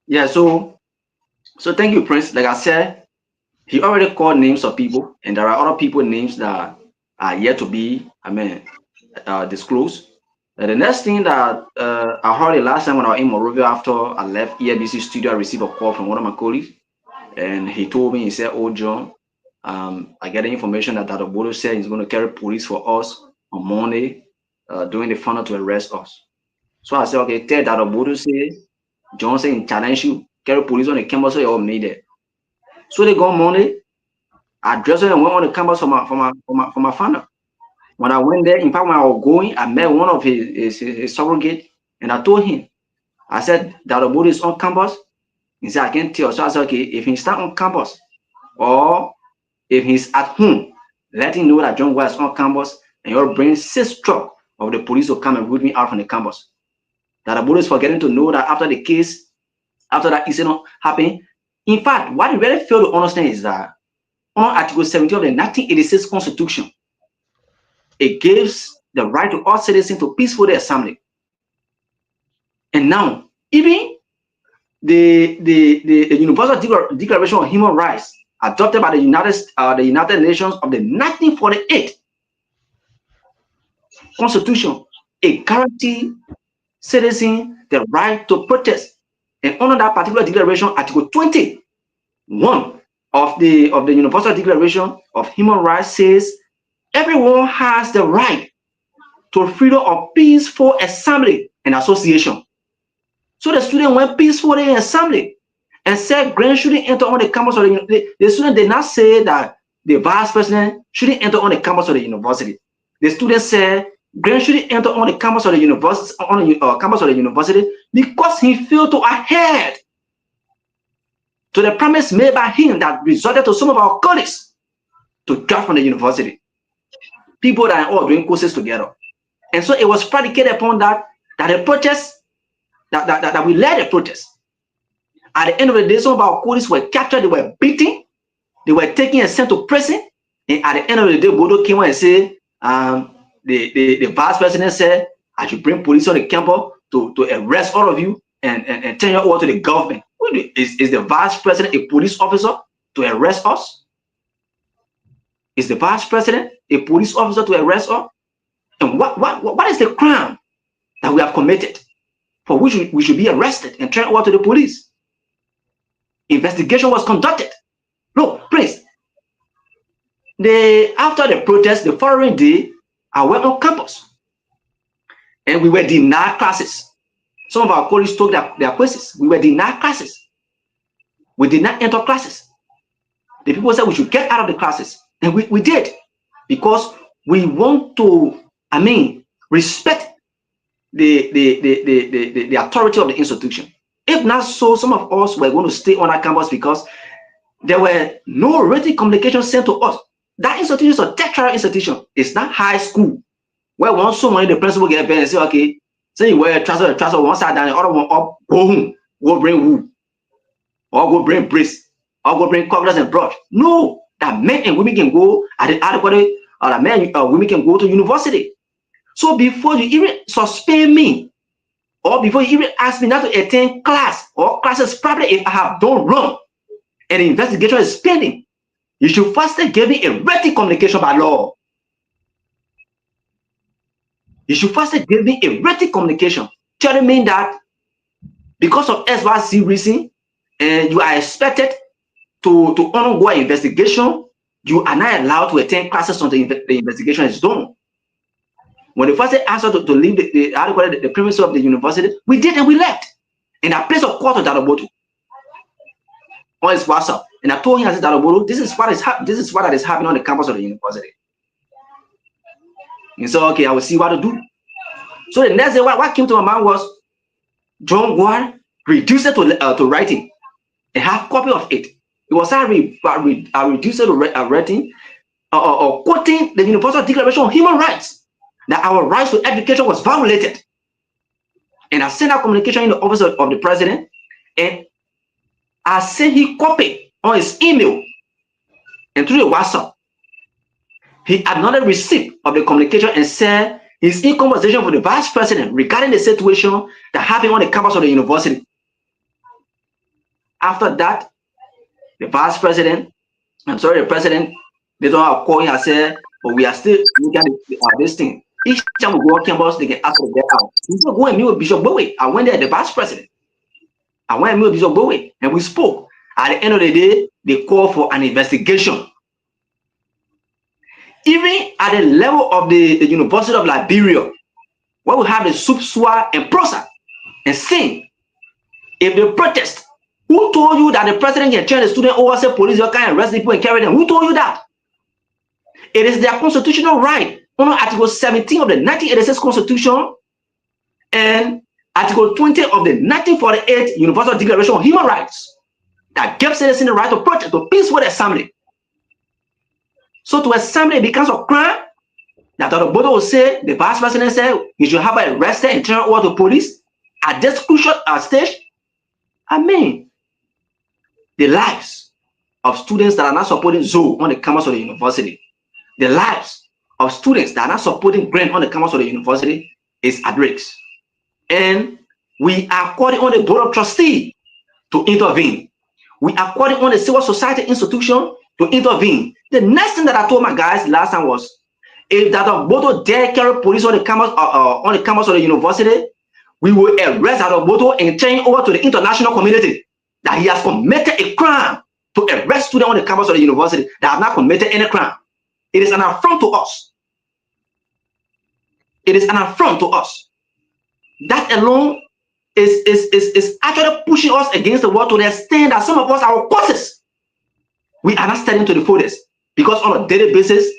Yeah, so thank you, Prince. Like I said, he already called names of people, and there are other people names that are yet to be, disclosed. The next thing that I heard the last time when I was in Monrovia after I left EABC studio, I received a call from one of my colleagues, and he told me, he said, "Oh, John, I get the information that Dr. Gbotoe said he's going to carry police for us on Monday during the funnel to arrest us." So I said, "Okay, tell Dr. Gbotoe say John said he challenge you, carry police on the campus so you all made it." So they go on Monday. I dressed and went on the campus for my funnel. When I went there, in fact, when I was going, I met one of his surrogate, and I told him, I said, "Dr. Gbotoe is on campus." He said, "I can't tell." So I said, "Okay, if he's not on campus, or if he's at home, let him know that John was on campus, and you'll bring 6 trucks of the police to come and root me out from the campus." Dr. Gbotoe is forgetting to know that after the case, after that incident happened, in fact, what he really failed to understand is that on Article 17 of the 1986 Constitution, it gives the right to all citizens to peacefully assembly. And now, even the Universal Declaration of Human Rights, adopted by the United Nations of the 1948 Constitution, it guarantees citizens the right to protest. And under that particular declaration, Article 21 of the Universal Declaration of Human Rights says everyone has the right to freedom of peaceful assembly and association. So the student went peacefully in assembly and said Grant shouldn't enter on the campus of the student did not say that the vice president shouldn't enter on the campus of the university. The student said Grant shouldn't enter on the campus of the university because he failed to adhere to the promise made by him that resulted to some of our colleagues to drop from the university. People that are all doing courses together. And so it was predicated upon that the protest, that we led the protest. At the end of the day, some of our colleagues were captured, they were beaten, they were taken and sent to prison. And at the end of the day, Gbotoe came and said, the vice president said, "I should bring police on the campus to arrest all of you and turn you over to the government." Is the vice president a police officer to arrest us? Is the vice president a police officer to arrest us? And what is the crime that we have committed for which we should be arrested and turned over to the police? Investigation was conducted. Look, Prince, after the protest, the following day, I went on campus and we were denied classes. Some of our colleagues took their quizzes. We were denied classes. We did not enter classes. The people said we should get out of the classes. And we did, because we want to, respect the authority of the institution. If not so, some of us were going to stay on that campus because there were no written communication sent to us. That institution is a tertiary institution. It's not high school where once someone, the principal get there and say, "Okay, say you wear a trouser one side down, the other one up, go home, go bring wool, or go bring bricks, or go bring covers and brush." No, that men and women can go at the adequate, or that men women can go to university. So before you even suspend me, or before you even ask me not to attend class or classes properly, if I have done wrong and the investigation is pending, you should first give me a written communication by law. You should first give me a written communication telling me that because of XYZ reason, and you are expected to undergo an investigation, you are not allowed to attend classes until the investigation is done. When the first asked us to leave the premises of the university, we did and we left. And I placed a call to Gbotoe on his WhatsApp. And I told him, I said, Gbotoe, this is what is happening on the campus of the university. He said, okay, I will see what to do. So the next day, what came to my mind was John Ward reduced it to writing. I have a copy of it. It was I reduced it to writing or quoting the Universal Declaration of Human Rights, that our rights to education was violated. And I sent out communication in the office of the president, and I sent him copy on his email and through the WhatsApp. He acknowledged receipt of the communication and said he's in conversation with the vice president regarding the situation that happened on the campus of the university. After that, the president, they don't have call him and say, but we are still looking at this thing. Each time we go on campus, they get asked to get out. We go and meet with Bishop Gbotoe. I went there, the vice president. I went and meet with Bishop Gbotoe, and we spoke. At the end of the day, they called for an investigation. Even at the level of the University of Liberia, where we have the Supswa and Prosa and Sing, if they protest, who told you that the president can turn the student over, say police can arrest people and carry them? Who told you that? It is their constitutional right under Article 17 of the 1986 Constitution and Article 20 of the 1948 Universal Declaration of Human Rights that gives citizens the right to protest, to peaceful assembly. So to assembly becomes a crime, that Dr. Gbotoe will say, the vice president said, you should have arrested and turned over to police at this crucial stage. I mean, the lives of students that are not supporting Zoe on the campus of the university, the lives of students that are not supporting Grant on the campus of the university is at risk. And we are calling on the board of trustees to intervene. We are calling on the civil society institution to intervene. The next thing that I told my guys last time was, if Dr. Gbotoe dare carry police on the campus of the university, we will arrest Dr. Gbotoe and turn him over to the international community that he has committed a crime to arrest students on the campus of the university that have not committed any crime. It is an affront to us. It is an affront to us. That alone is actually pushing us against the world to the extent that some of us, our courses, we are not studying to the fullest, because on a daily basis,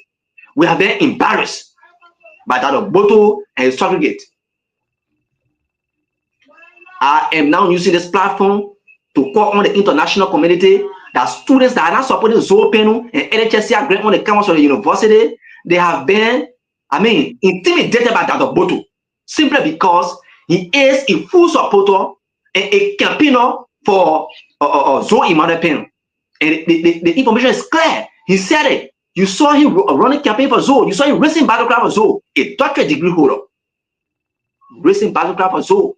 we are very embarrassed by that of Gbotoe and his surrogate. I am now using this platform to call on the international community that students that are not supporting Zopenu and NHSC grant on the campus of the university, they have been, intimidated by Dr. Gbotoe simply because he is a full supporter and a campaigner for Zoe Emmanuel Peno. And the information is clear. He said it. You saw him running campaign for Zoe. You saw him racing battleground for Zoe, a doctorate degree holder. Racing battleground for Zoe.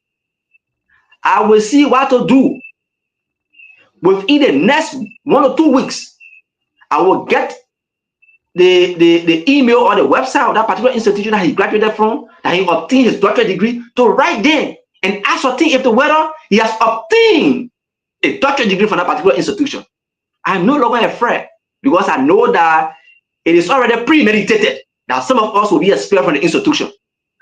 I will see what to do. Within the next 1 or 2 weeks, I will get the email or the website of that particular institution that he graduated from, that he obtained his doctorate degree, to write there and ascertain if whether he has obtained a doctorate degree from that particular institution. I'm no longer afraid, because I know that it is already premeditated that some of us will be expelled from the institution.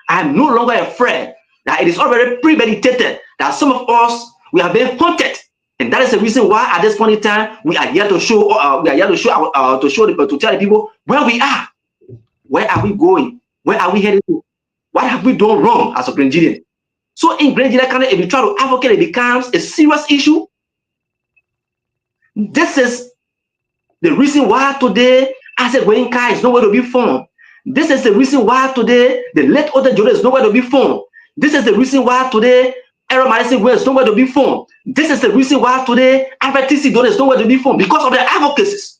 I am no longer afraid that it is already premeditated that some of us, we are being haunted. And that is the reason why at this point in time, we are here to show, to tell the people where we are. Where are we going? Where are we heading to? What have we done wrong as a Grenadian? So in Grenadian, if you try to advocate, it becomes a serious issue. This is the reason why today Asset Wenka is nowhere to be found. This is the reason why today the late Other Jodo is nowhere to be found. This is the reason why today Aaron Madison is nowhere to be found. This is the reason why today RTC Donor is nowhere to be found, because of the advocacies.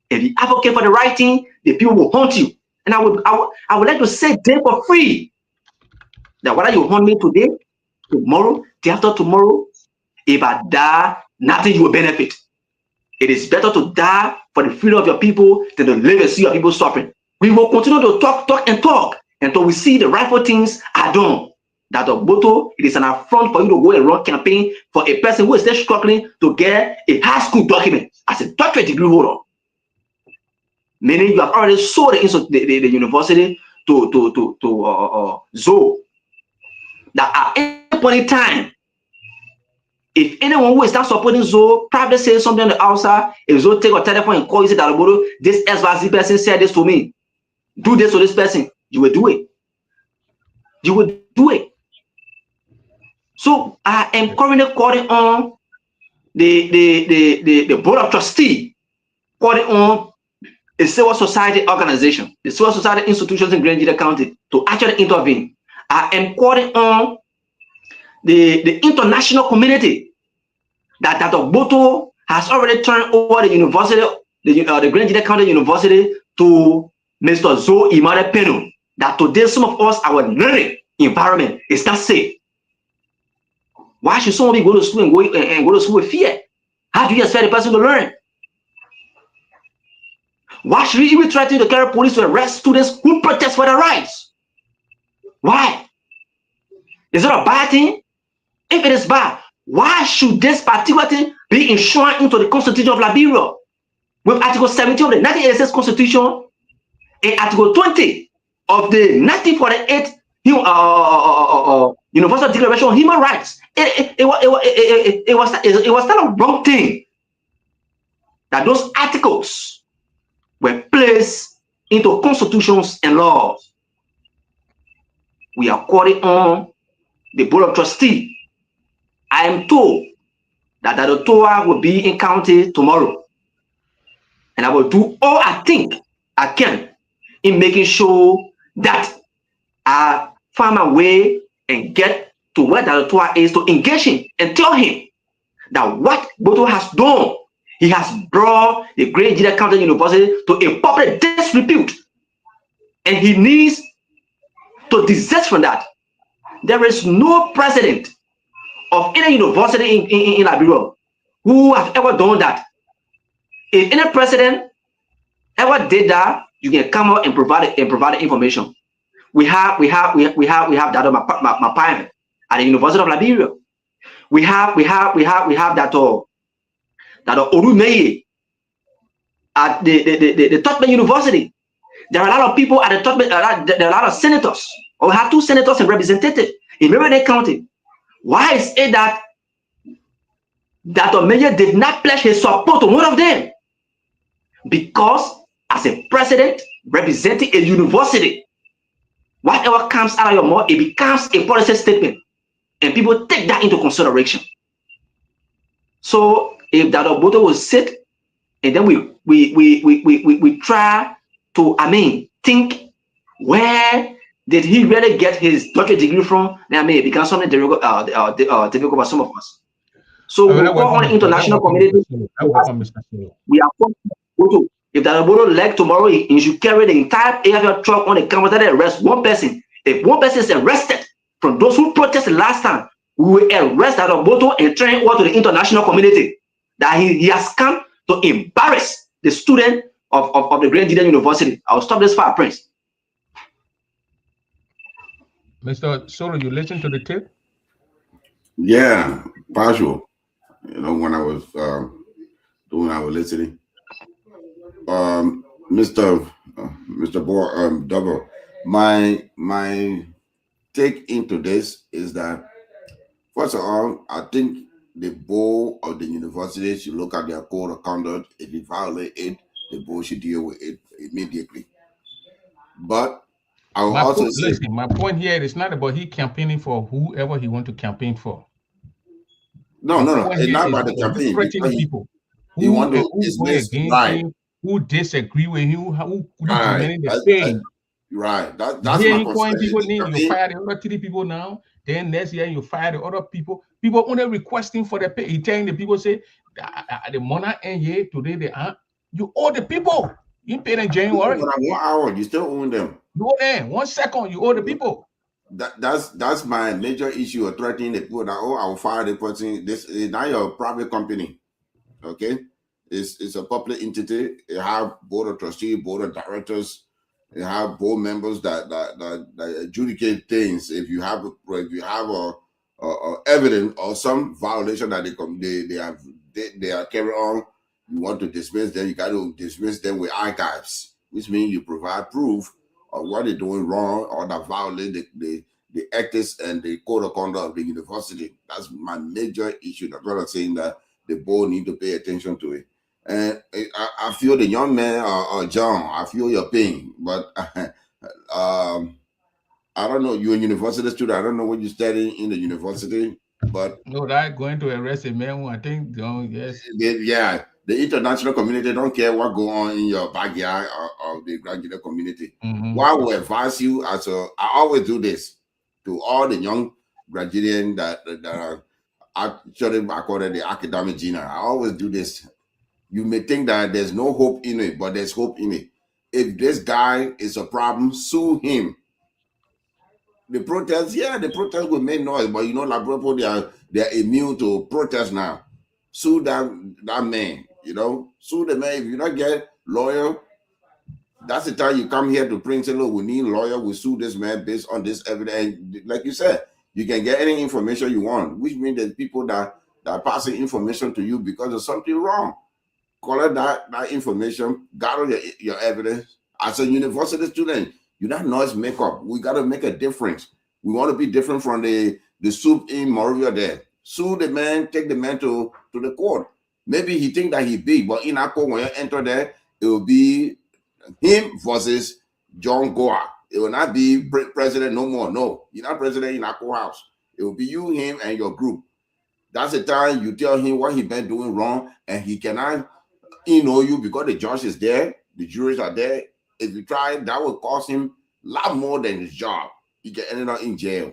If you advocate for the right thing, the people will haunt you. And I would like to say there for free that whether you haunt me today, tomorrow, day after tomorrow, if I die, nothing you will benefit. It is better to die for the freedom of your people than to live and see your people suffering. We will continue to talk, until we see the rightful things are done. That of Gbotoe, it is an affront for you to go and run campaign for a person who is still struggling to get a high school document as a doctorate degree holder. Meaning you have already sold the university to Zoe. That at any point in time, if anyone who is not supporting Zoe probably say something on the outside, if Zoe take a telephone and call you, say that Gbotoe, this XYZ person said this to me, do this to this person, you will do it. You will do it. So I am currently calling on the board of trustees, calling on a civil society organization, the civil society institutions in Grand County to actually intervene. I am calling on the international community that Gbotoe has already turned over the university, the Grand County University to Mr. Zoe Imade Peno. That today some of us, our learning environment is not safe. Why should somebody go to school and go to school with fear? How do you expect a person to learn? Why should we even try to carry police to arrest students who protest for their rights? Why? Is it a bad thing? If it is bad, why should this particular thing be enshrined into the Constitution of Liberia? With Article 17 of the 1986 Constitution and Article 20 of the 1948 Universal Declaration of Human Rights. It was not a wrong thing that those articles were placed into constitutions and laws. We are calling on the board of trustees. I am told that the Gbotoe will be in county tomorrow, and I will do all I think I can in making sure that I find my way and get to where the Gbotoe is to engage him and tell him that what Gbotoe has done, he has brought the Great County University to a public disrepute, and he needs to desist from that. There is no president of any university in Liberia who have ever done that. If any president ever did that, you can come out and provide the information. We have that on my private at the University of Liberia. We have that Orumeye at the Tottenham University. There are a lot of people at the Tottenham. There are a lot of senators. Or we have 2 senators and representatives in Maryland County. Why is it that Orumeye did not pledge his support to one of them? Because as a president representing a university, whatever comes out of your mouth, it becomes a policy statement, and people take that into consideration. So if that Gbotoe will sit, and then we try to, think where did he really get his doctorate degree from? Then it becomes something difficult for some of us. So we call on the international community. We are Gbotoe. If that Gbotoe leg tomorrow, he should carry the entire AFL truck on the campus that arrest one person. If one person is arrested from those who protested last time, we will arrest that Gbotoe and turn over to the international community that he has come to embarrass the student of the Grand University. I'll stop this fire, Prince. Mr. Solo, you listen to the tape? Yeah, partial. When I was doing our listening. Mr. Double, my take into this is that, first of all, I think the board of the university should look at their code of conduct. If you violate it, the board should deal with it immediately. But I will also say, listen, my point here is not about he campaigning for whoever he want to campaign for. No, it's not about the campaign. People who want to dismiss him, who disagree with him, who demanding the same. Right. That's my point. You fire the other 3 people now. Then next year you fire the other people. People only requesting for the pay. He telling the people, say the money end here today. You owe the people. You paid in January. 1 hour, you still owe them. You owe them 1 second. You owe the people. That's my major issue of threatening the people that I will fire the person. This is not your private company. Okay, it's a public entity. It have board of trustees, board of directors, You have board members that adjudicate things. If you have a evidence or some violation that they are carrying on, you want to dismiss them. You got to dismiss them with archives, which means you provide proof of what they're doing wrong or that violate the ethics and the code of conduct of the university. That's my major issue. That's what I'm saying, that the board need to pay attention to it. And I feel the young man, John, I feel your pain, but I don't know. You're a university student. I don't know what you're studying in the university, but No, that going to arrest a man who I think, yes. yeah, the international community don't care what go on in your backyard or the graduate community. What I will advise you I always do this to all the young graduates that are actually according to the academic genre. I always do this. You may think that there's no hope in it, but there's hope in it. If this guy is a problem, sue him. The protests will make noise, but you know, like people, they're immune to protest now. Sue that man, you know, sue the man. If you don't get lawyer, that's the time you come here to print. Say, look, we need lawyer. We sue this man based on this evidence. Like you said, you can get any information you want, which means there's people that are passing information to you because there's something wrong. Collect that information, gather your evidence. As a university student, you don't noise makeup. We got to make a difference. We want to be different from the soup in Moravia there. Sue the man, take the man to the court. Maybe he think that he big, but in Akko, when you enter there, it will be him versus John Goa. It will not be president no more. No, you're not president in Akko house. It will be you, him, and your group. That's the time you tell him what he been doing wrong, and he cannot you because the judge is there, the juries are there. If you try, that will cost him a lot more than his job. He can end up in jail.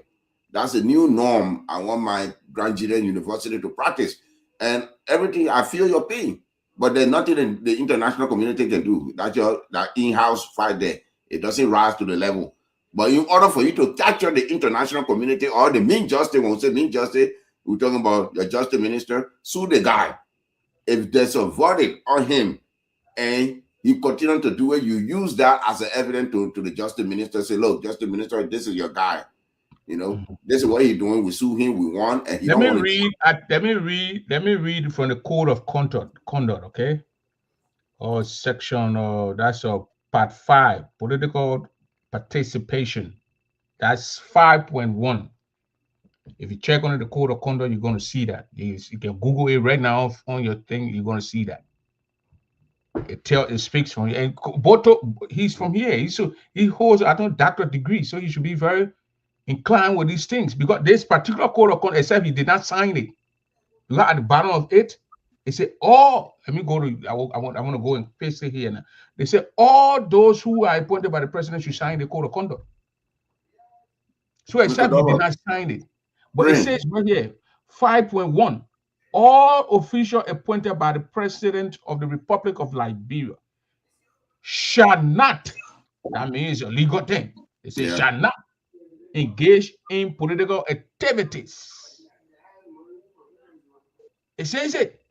That's a new norm I want my graduate university to practice. And everything, I feel your pain, but there's nothing the international community can do. That's that in-house fight there. It doesn't rise to the level. But in order for you to capture the international community or the mean justice, when we say mean justice, we're talking about the justice minister, sue the guy. If there's a verdict on him and he continues to do it, you use that as an evidence to the justice minister. Say, look, justice minister, this is your guy. You know, this is what he's doing. We sue him, we won, and he let me read from the code of conduct, okay? Or section, that's part 5, political participation. That's 5.1. If you check on the code of conduct, you're going to see that. You can Google it right now on your thing. You're going to see that. It speaks from here. And Gbotoe, he's from here. He holds, I think, doctorate degree. So he should be very inclined with these things, because this particular code of conduct, except he did not sign it. Look at the bottom of it. They say all. Let me go to. I want to go and paste it here now. They say all those who are appointed by the president should sign the code of conduct. So except he did not sign it. But it says right here, 5.1, all officials appointed by the President of the Republic of Liberia shall not, that means a legal thing, they say shall not engage in political activities. It says it.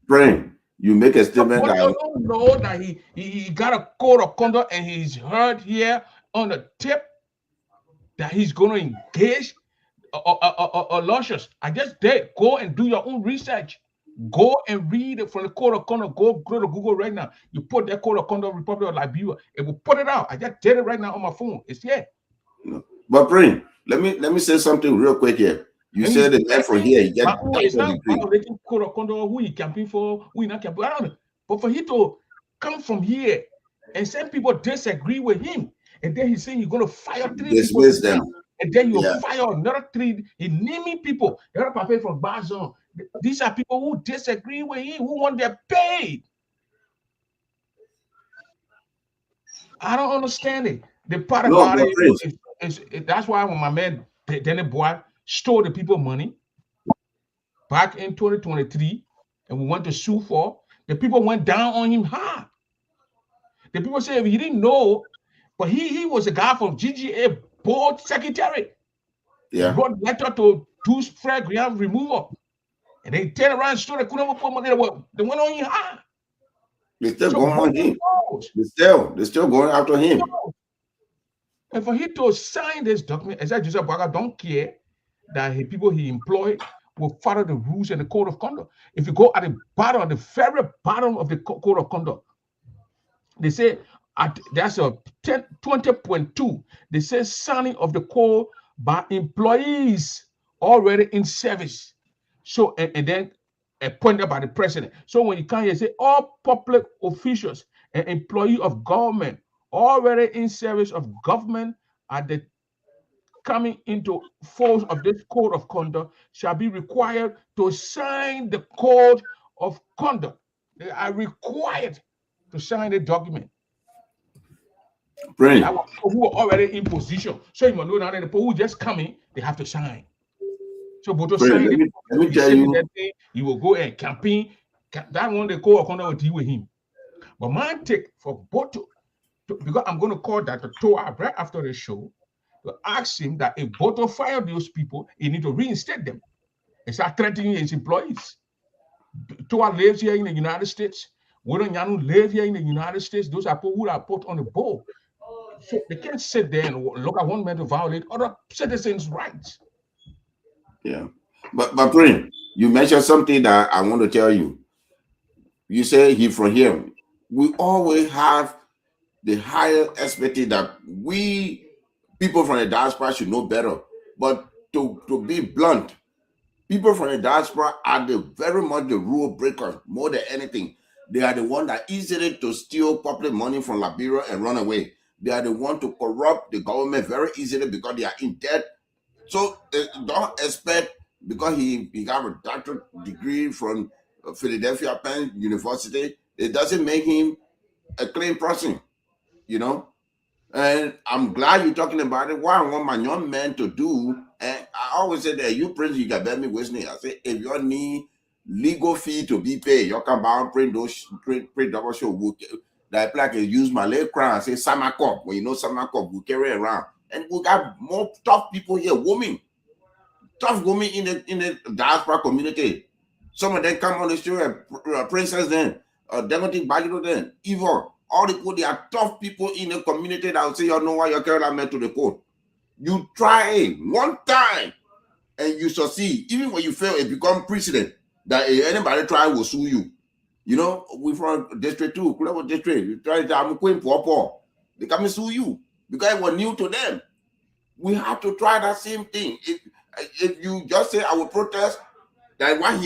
Brain, you make a statement that you don't know that he got a code of conduct and he's heard here on the tip that he's going to engage luscious. I just did. Go and do your own research. Go and read it from the code of conduct. Go to Google right now. You put that code of conduct, Republic of Liberia. It will put it out. I just did it right now on my phone. It's here. But Brain, let me say something real quick here. You said the man from here. It's not violating code of conduct. Who he campaign for? Who he not campaign? I don't know. But for him to come from here and some people disagree with him, and then he's saying he's going to fire 3 dismiss people. Them. And then you fire another 3. He naming people. They're not from Bazon. These are people who disagree with him, who want their paid. I don't understand it. The part about it is that's why when my man Danny Boy stole the people money back in 2023, and we went to sue for, the people went down on him hard. The people say if he didn't know, but he was a guy from GGA board secretary. Yeah. Wrote letter to do Fred Graham removal. And they turn around and stole the couldn't put money. They went on him hard. They still So going on him. knows. They're still going after him. And for him to sign this document, as I just said, Baga don't care that the people he employed will follow the rules and the code of conduct. If you go at the bottom, the very bottom of the code of conduct, they say that's a 20.2. They say signing of the code by employees already in service. So and then appointed by the president. So when you come here, say all public officials and employee of government already in service of government at the coming into force of this code of conduct shall be required to sign the code of conduct. They are required to sign the document. Pray. Who are already in position. So you know now the people who just coming, they have to sign. So Gbotoe sign Let me tell you. that thing, you will go and campaign. That one the code of conduct will deal with him. But my take for Gbotoe, because I'm going to call Dr. Toa right after the show to ask him that if Gbotoe fire those people, he need to reinstate them and start threatening his employees. Toa lives here in the United States. Wodan Yanu live here in the United States. Those are people who are put on the board. So they can't sit there and look at one man to violate other citizens' rights. Yeah. But Prince, you mentioned something that I want to tell you. You say he from here. We always have the higher expectation that we people from the diaspora should know better. But to be blunt, people from the diaspora are very much the rule breakers more than anything. They are the one that easily to steal public money from Liberia and run away. They are the one to corrupt the government very easily because they are in debt. So don't expect, because he got a doctorate degree from Philadelphia Penn University, it doesn't make him a clean person, you know. And I'm glad you're talking about it. What I want my young men to do, and I always say that you Prince, you can bet me with me. I say if you need legal fee to be paid, you can buy and print those print double show. That like use my leg crown and say Samakop. When you know Samakop, we carry around. And we got more tough people here, tough women in the diaspora community. Some of them come on the show and Princess then, Democratic Bagito then, Evil. All the people, they are tough people in the community that will say, you know why you're carrying that man to the court. You try it one time and you succeed. Even when you fail, it becomes precedent that anybody try will sue you. You know, we from District 2, Kulabo District, you try to I'm going poor. They come and sue you because it was new to them. We have to try that same thing. If you just say I will protest, that why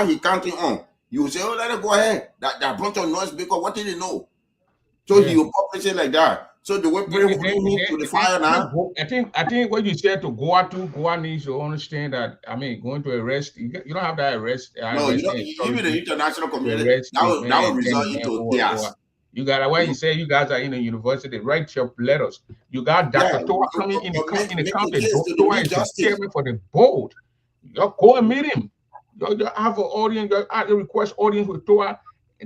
he counting on, you say, oh, let it go ahead. That bunch of noise because what did he know? So he will publish it like that. So the way people to the fire now. I think what you said to Goa needs to understand that, I mean, going to arrest, you don't have that arrest. No, you don't, even the international community, that will result into chaos. You got why you say you guys are in the university, write your letters. You got Dr. Toa coming in the county. Toa is the chairman for the board. You go and meet him. You have an audience, you request audience with Toa,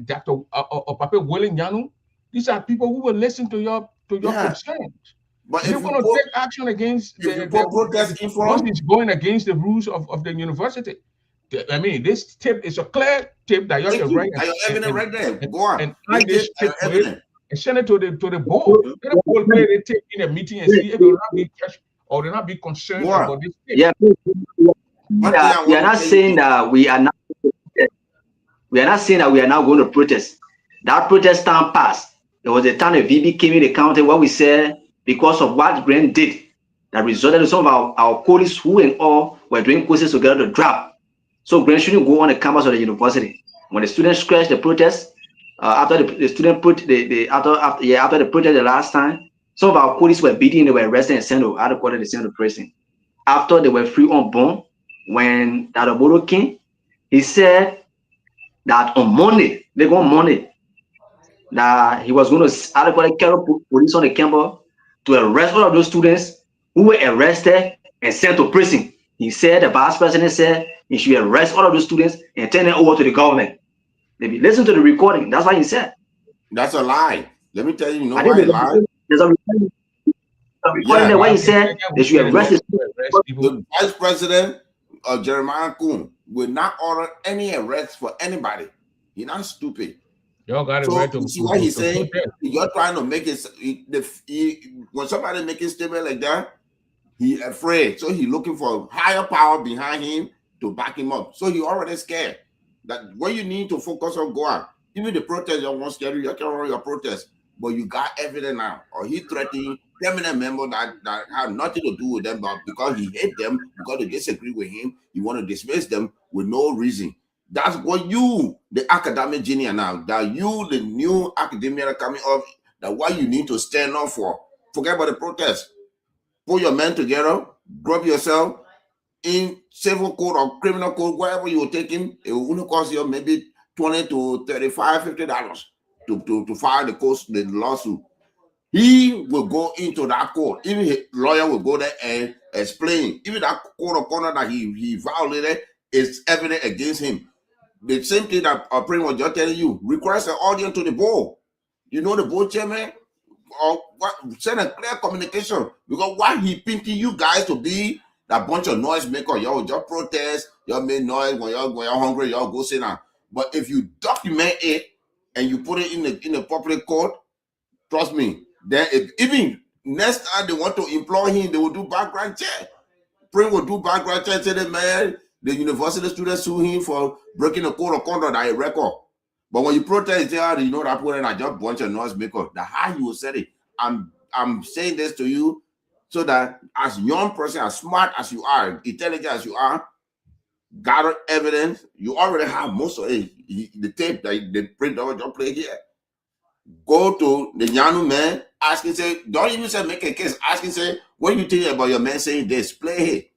Dr. Papa Willing Yanu. These are people who will listen to your concerns. But if you're going to take action against once it's going against the rules of the university. I mean, this tip is a clear tip that you can write. Evidence right there. Go on. And I this tip and send it to the board. Let the board play the tip in a meeting and see if they will not be touched or they not be concerned about this tip. Yeah. We are not saying that we are not. We are not saying that we are now going to protest. That protest time passed. There was a time the VB came in the county where we said because of what Grant did, that resulted in some of our colleagues who and all were doing courses together to drop. So Grant shouldn't go on the campus of the university. When the students crashed the protest, after the student put after the protest the last time, some of our colleagues were beaten, they were arrested and sent to other quarter, they sent to prison. After they were free on bond, when Dr. Gbotoe came, he said that on Monday, they go on Monday, that he was going to carry police on the campus to arrest all of those students who were arrested and sent to prison. He said, the vice president said, he should arrest all of those students and turn them over to the government. Maybe listen to the recording. That's what he said. That's a lie. Let me tell you, why he lied. There's a recording there where he said they should arrest the vice president of Jeremiah Kuhn will not order any arrest for anybody. He's not stupid. Y'all got it So right you to, see what he's to saying? protest. You're trying to make it. When somebody making statement like that, he afraid. So he looking for higher power behind him to back him up. So he already scared. That what you need to focus on, go out. Even the protest, you want scary, you can run your protest, but you got evidence now. Or he threatening permanent member that have nothing to do with them, but because he hate them, because they disagree with him, he want to dismiss them with no reason. That's what you, the academic genius now, that you, the new academia coming up, that what you need to stand up for. Forget about the protest. Put your men together, group yourself in civil court or criminal court, wherever you're taking, it will only cost you maybe 20 to 35, $50 to file the lawsuit. He will go into that court. Even his lawyer will go there and explain. Even that court of conduct that he violated is evident against him. The same thing that Prince was just telling you, request an audience to the board. You know the board chairman? Or what, send a clear communication, because why he pinking you guys to be that bunch of noise maker? Y'all just protest, y'all make noise when you're hungry, y'all go sit down. But if you document it and you put it in the public court, trust me, then even next time they want to employ him, they will do background check. Prince will do background check, say that man, the university students sue him for breaking the code of conduct that he record. But when you protest there, you know that point, I just bunch of noise makers. The how you will say it. I'm saying this to you so that as young person, as smart as you are, intelligent as you are, gather evidence. You already have most of it. The tape that the print over just play here. Go to the Yanu man, ask him, say, don't even say make a case. Ask him, say, what do you think about your man saying this? Play it.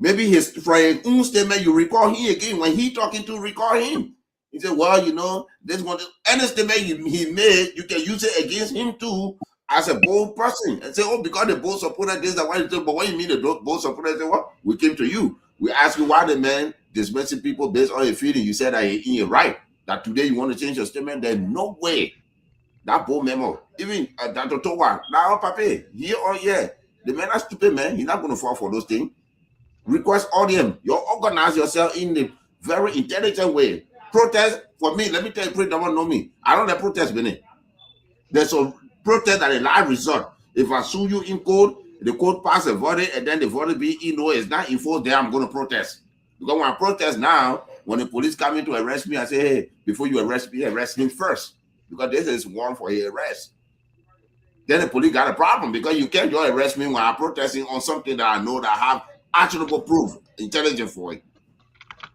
Maybe his from own statement, you recall him again. When he talking to recall him. He said, well, you know, this one, any statement he made, you can use it against him too as a bold person. And say, oh, because the bold supporter this, that, why you but what you mean the bold supporter? Say, what? We came to you. We asked you why the man dismissing people based on your feeling. You said that you're right. That today you want to change your statement. There's no way. That bold memo. Even Dr. Towa, now, Papi, here or here, the man is stupid, man. He's not going to fall for those things. Request audience. You organize yourself in a very intelligent way. Protest for me. Let me tell you, protest don't know me. I don't have protest, Benny. There's a protest at a live result. If I sue you in court, the court pass a verdict, and then the verdict be, it's not enforced there, I'm going to protest. Because when I protest now, when the police come in to arrest me, I say, hey, before you arrest me, arrest him first. Because this is warrant for his arrest. Then the police got a problem because you can't just arrest me when I'm protesting on something that I know that I have actionable proof, intelligent for it.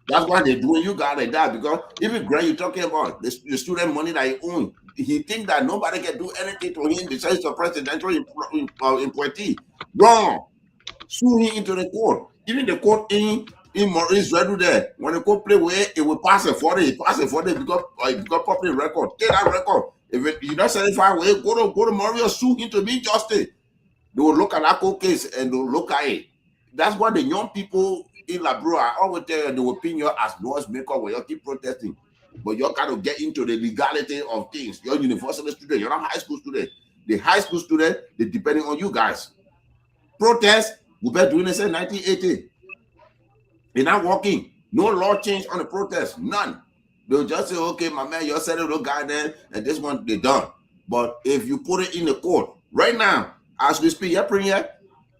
That's why they're doing you guys like that, because even Grant, you're talking about the student money that he owns. He think that nobody can do anything to him besides the presidential appointee. Wrong. Sue him into the court. Even the court in Maurice Redu there, when the court play with it will pass a 40. It pass a 40 because public record. Take that record. If you're not satisfied with it, go to Maurice, sue him to be justice. They will look at that court case and they will look at it. That's why the young people in Labro, I always tell you, they will pin you as noise maker when you keep protesting. But you got to get into the legality of things. You're a university student, you're not high school student. The high school student, they're depending on you guys. Protest, we've been doing this in 1980. They're not working. No law change on the protest, none. They'll just say, okay, my man, you're setting the guy there, and this one, they're done. But if you put it in the court, right now, as we speak,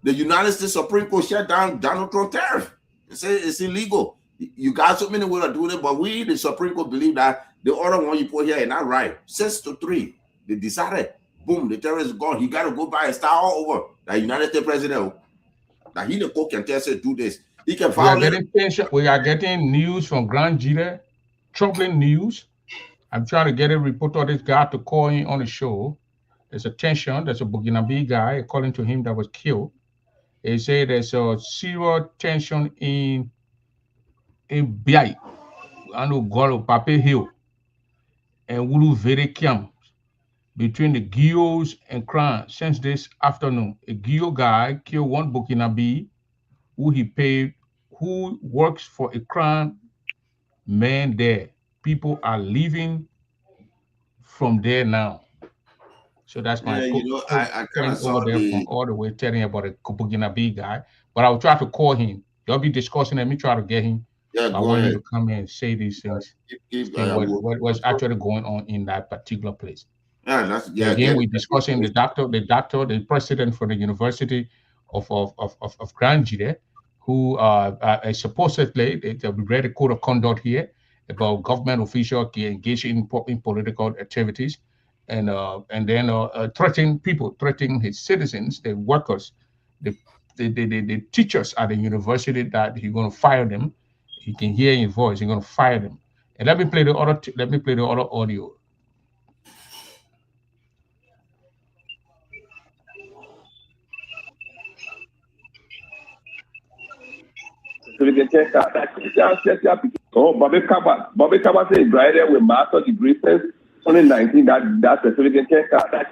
the United States Supreme Court shut down Donald Trump tariff. It says it's illegal. You got so many ways of doing it, but we, the Supreme Court, believe that the other one you put here is not right. 6-3, they decided, boom, the tariff is gone. He got to go by and start all over. The United States president, that he the court can tell us do this. He can violate. We are getting news from Grand Jire, troubling news. I'm trying to get a reporter, this guy, to call in on the show. There's a tension. There's a Burkinabe guy, according to him, that was killed. They say there's a serious tension in Biai, and Golo Pape Hill, and Wulu Vere Kiam, between the Guios and Kran since this afternoon. A Guio guy killed one Burkinabe who he paid, who works for a Kran man there. People are leaving from there now. So that's my I kind of saw over there from all the way telling about a Burkinabe guy. But I'll try to call him. You'll be discussing and me try to get him Yeah, So I go want you ahead. to come here and say these things, explain We'll what's actually going on in that particular place. yeah, that's So yeah, again, get we're discussing the president for the University of Grand Gide, who supposedly they read a code of conduct here about government officials engaging in political activities, and then threatening his citizens, the workers, the the teachers at the university that he's going to fire them. He can hear his voice. He's going to fire them. And let me play the other audio. So we can check out that oh, Bobby Kaba said graduated with master's degree since 2019. That's a certificate check out. That's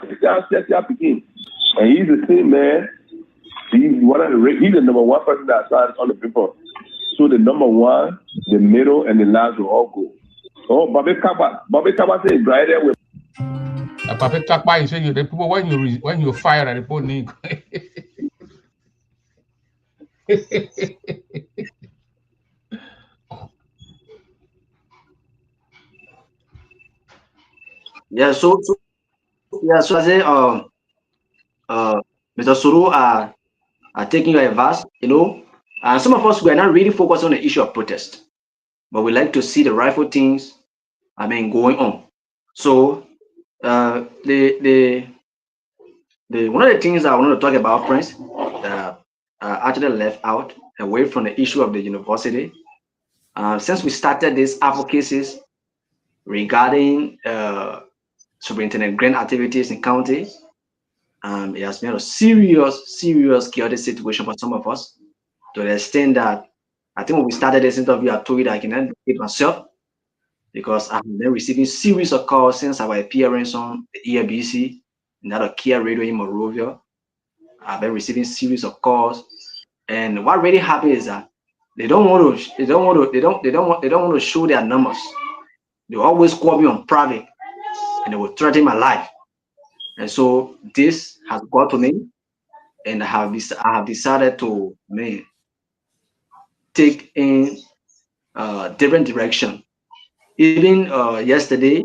begin. And he's the same man. He's he's the number one person that signs on the paper. So the number one, the middle, and the last will all go. Oh, Bobby Kaba said graduated with Papa talk by you say you the people when you fire at the pony. Yeah, so I say Mr. Suru are taking your advice, and some of us we are not really focused on the issue of protest, but we like to see the rightful things going on. So the one of the things I wanted to talk about, friends, that actually left out away from the issue of the university. Since we started these advocacies regarding superintendent grant activities in county, it has been a serious chaotic situation for some of us, to the extent that I think when we started this interview, I told you that I can advocate myself because I've been receiving series of calls since our appearance on the ERBC and that of Kia Radio in Monrovia. I've been receiving series of calls, and what really happened is that they don't want to show their numbers. They always call me on private, and they will threaten my life. And so this has got to me, and I have decided to take in different direction. Even yesterday,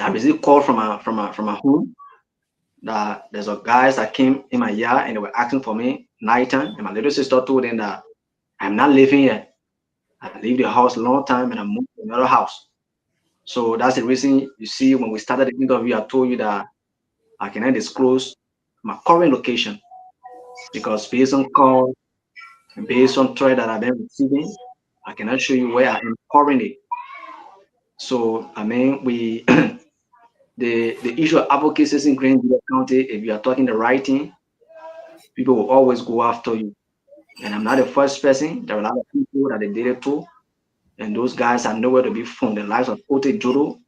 I received a call from a home that there's a guys that came in my yard and they were asking for me nighttime, and my little sister told them that I'm not living here. I leave the house a long time and I moved to another house. So that's the reason you see when we started the interview, I told you that I cannot disclose my current location because based on call and based on threat that I've been receiving, I cannot show you where I am currently. So we the issue of advocacy in Grand County, if you are talking the right thing, people will always go after you. And I'm not the first person. There are a lot of people that they did it to, and those guys are nowhere to be found. The likes of Ote Jodo,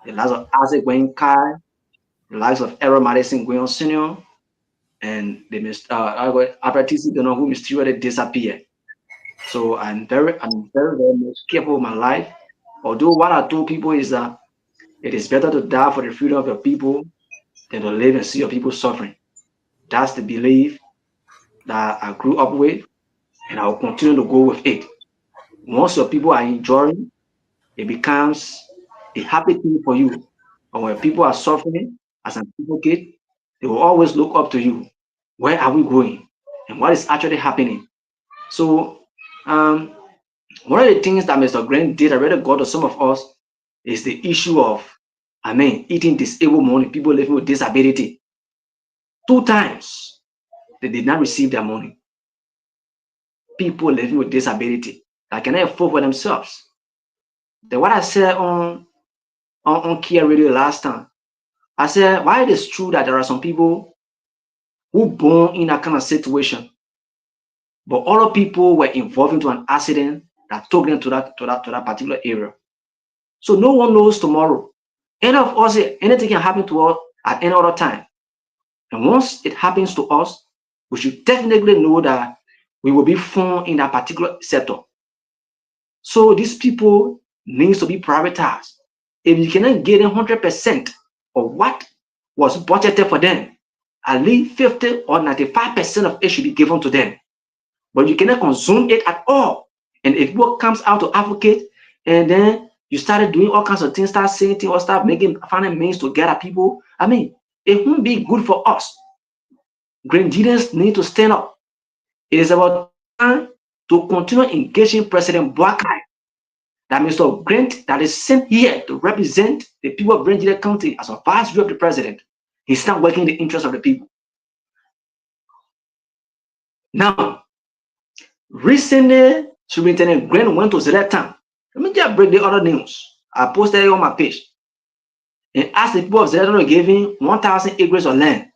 the likes of Isaac Wayne Kai, the likes of Errol Madison Gwion Sr., and the Apratisi don't know who mysteriously disappeared. So I'm very much careful with my life. Although what I told people is that it is better to die for the freedom of your people than to live and see your people suffering. That's the belief that I grew up with, and I will continue to go with it. Once your people are enjoying, it becomes a happy thing for you. But when people are suffering, as an advocate, they will always look up to you. Where are we going? And what is actually happening? So one of the things that Mr. Grant did, I already got to some of us, is the issue of, eating disabled money, people living with disability. 2 times, they did not receive their money. People living with disability that cannot afford for themselves. Then what I said on Kia Radio last time, I said, why it is true that there are some people who born in that kind of situation, but other people were involved into an accident that took them to that particular area. So no one knows tomorrow. Any of us, anything can happen to us at any other time. And once it happens to us, we should definitely know that we will be found in that particular sector. So these people needs to be prioritized. If you cannot get 100% of what was budgeted for them, at least 50 or 95% of it should be given to them. But you cannot consume it at all. And if people comes out to advocate, and then you started doing all kinds of things, start saying things, or start finding means to get at people, I mean, it won't be good for us. Grenadians need to stand up. It is about time to continue engaging President Boakai, that Mr. Grant that is sent here to represent the people of Grenada County as a vice of the president. He's not working in the interest of the people. Now, recently, Superintendent Grant went to Zeretown. Let me just break the other news. I posted it on my page and asked the people of Zeretown to give him 1,000 acres of land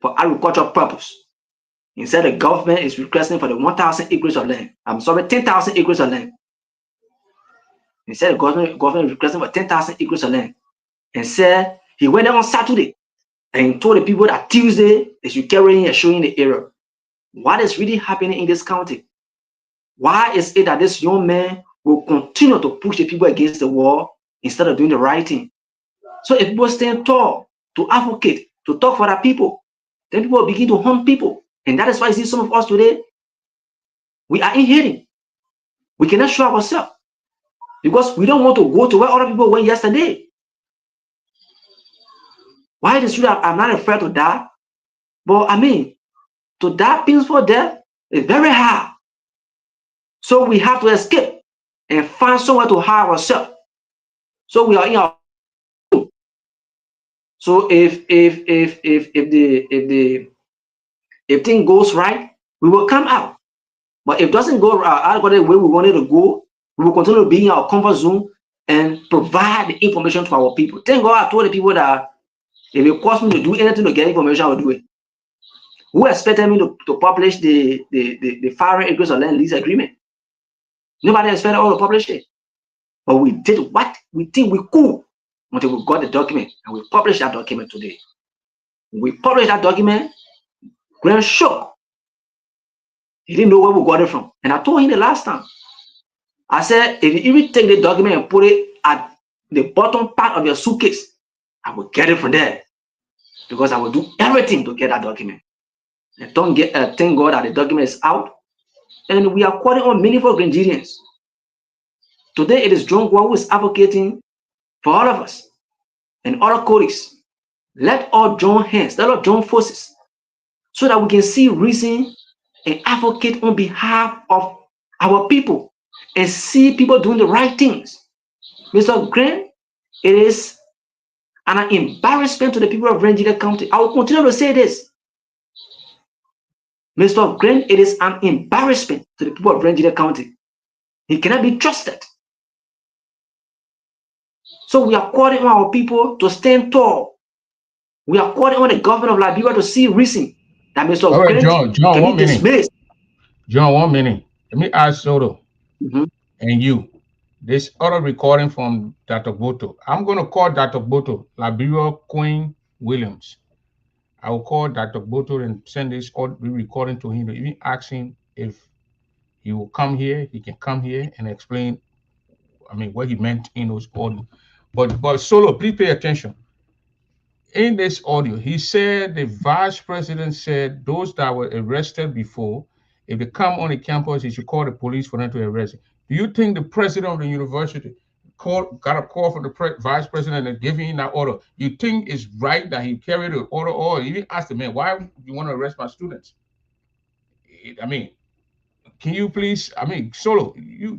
for agricultural purpose. He said the government is requesting for the 1,000 acres of land. I'm sorry, 10,000 acres of land. He said the government is requesting for 10,000 acres of land. And said he went there on Saturday and told the people that Tuesday they should carry in and showing the area. What is really happening in this county? Why is it that this young man will continue to push the people against the wall instead of doing the right thing? So if people stand tall to advocate, to talk for their people, then people will begin to harm people. And that is why you see some of us today, we are in hiding. We cannot show ourselves because we don't want to go to where other people went yesterday. Why is it that I'm not afraid to die? But I mean, to die peaceful death is very hard. So we have to escape and find somewhere to hide ourselves. So we are in our room. So if thing goes right, we will come out. But if it doesn't go out the way we wanted to go, we will continue to be in our comfort zone and provide the information to our people. Thank God I told the people that if it costs me to do anything to get information, I will do it. Who expected me to publish the 500 acres of land lease agreement? Nobody expected us to publish it. But we did what we think we could until we got the document, and we published that document today. We published that document, Grant shook. He didn't know where we got it from. And I told him the last time, I said, if you even take the document and put it at the bottom part of your suitcase, I will get it from there. Because I will do everything to get that document. And thank God that the document is out. And we are calling on meaningful Grenadians. Today it is John who is advocating for all of us and other colleagues. Let all join hands, let all join forces, so that we can see reason and advocate on behalf of our people and see people doing the right things. Mr. Grant, it is an embarrassment to the people of Grenada County. I will continue to say this. Mr. Grant, it is an embarrassment to the people of Grenada County. He cannot be trusted. So we are calling on our people to stand tall. We are calling on the government of Liberia to see reason that Mr. All right, Grant John, can 1 be minute. dismissed. John, 1 minute. Let me ask Soto and you. This other recording from Dr. Gbotoe. I'm going to call Dr. Gbotoe, Liberia Queen Williams. I will call Dr. Gbotoe and send this recording to him, even ask him if he will come here. He can come here and explain, I mean, what he meant in those audio. But Solo, please pay attention. In this audio, he said the vice president said those that were arrested before, if they come on the campus, he should call the police for them to arrest them. Do you think the president of the university got a call from the vice president and giving him that order? You think it's right that he carried the order, or you asked the man, why do you want to arrest my students? I mean, can you please, I mean, Solo, you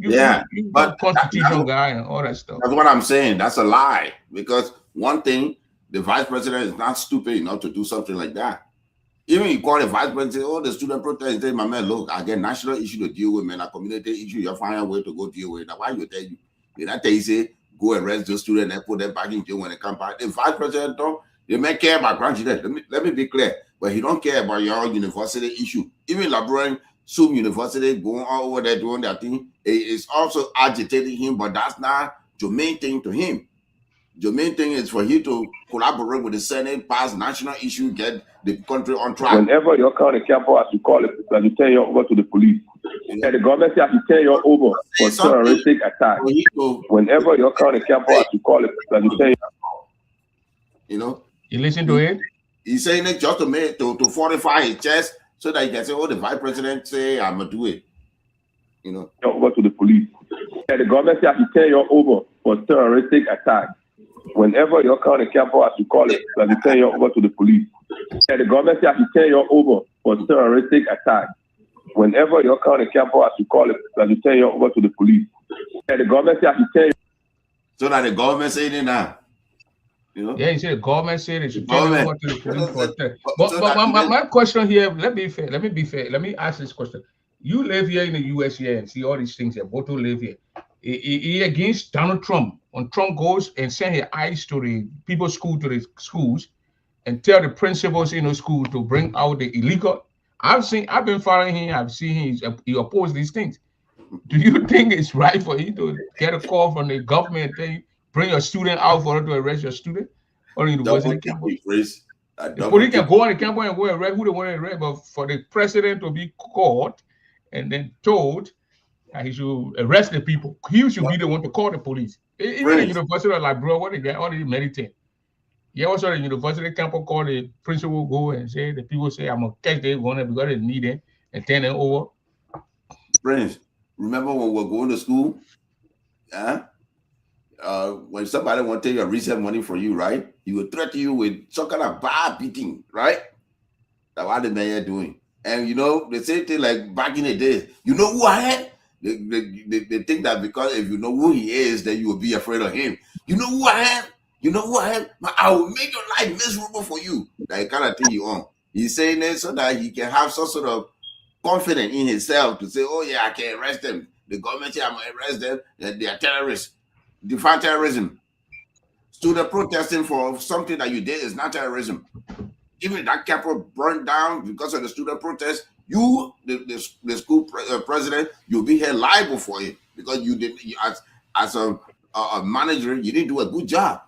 but constitutional guy and all that stuff. That's what I'm saying. That's a lie. Because one thing, the vice president is not stupid enough to do something like that. Even you call the vice president, oh, the student protest, say, my man, look, I get national issue to deal with, man, a community issue, you find a way to go deal with it. Now, why you tell you? Did I tell you, say, go arrest the student and put them back in jail when they come back? The vice president don't, they may care about grandchildren. Let me be clear, but he don't care about your university issue. Even Labrador Zoom University going all over there doing that thing, it's also agitating him, but that's not the main thing to him. The main thing is for him to collaborate with the Senate, pass national issue, get the country on track. Whenever your county campus has to call it, has to turn you over to the police. And the government has to turn you over for terroristic attack. Whenever your county campus has to call it, has to turn you know. You listen to it? He's saying it just to fortify his chest so that he can say, oh, the vice president say, I'm going to do it. you know. Over to the police. And the government has to turn you over for terroristic attack. Whenever your county capital, as you call it, has to turn you over to the police. And the government has to turn you over for terroristic attack. Whenever your county capital, as you call it, has to turn you over to the police. And the government has to turn you. So that the government saying it now. You know? Yeah, you said the government said it should turn over to the police for that. But my question here, let me be fair. Let me ask this question. You live here in the US here and see all these things here. Gbotoe live here. He against Donald Trump. When Trump goes and send his eyes to the people's school, to the schools, and tell the principals in the school to bring out the illegal. I've been following him. I've seen he oppose these things. Do you think it's right for you to get a call from the government saying, bring your student out for her to arrest your student or university campus? The police can go on the campus and go and arrest who they want to arrest, but for the president to be caught and then told that he should arrest the people, he should be the one to call the police. Even the university are like, bro, what they get? All they meditate. Yeah, also the university campus call the principal, go and say, the people say, I'm going to catch them because they need it and turn them over. Friends, remember when we were going to school? When somebody want to take your recess money from you, right? He will threaten you with some kind of bad beating, right? That's what the mayor doing. And you know, the same thing like back in the day. You know who I am? They think that because if you know who he is, then you will be afraid of him. You know who I am? You know who I am? I will make your life miserable for you. That kind of thing you on. He's saying it so that he can have some sort of confidence in himself to say, oh yeah, I can arrest them. The government here, I'm going to arrest them. They are terrorists. Define terrorism. Student protesting for something that you did is not terrorism. Even if that capital burned down because of the student protest, you, the school president, you'll be held liable for it because you did as a manager, you didn't do a good job.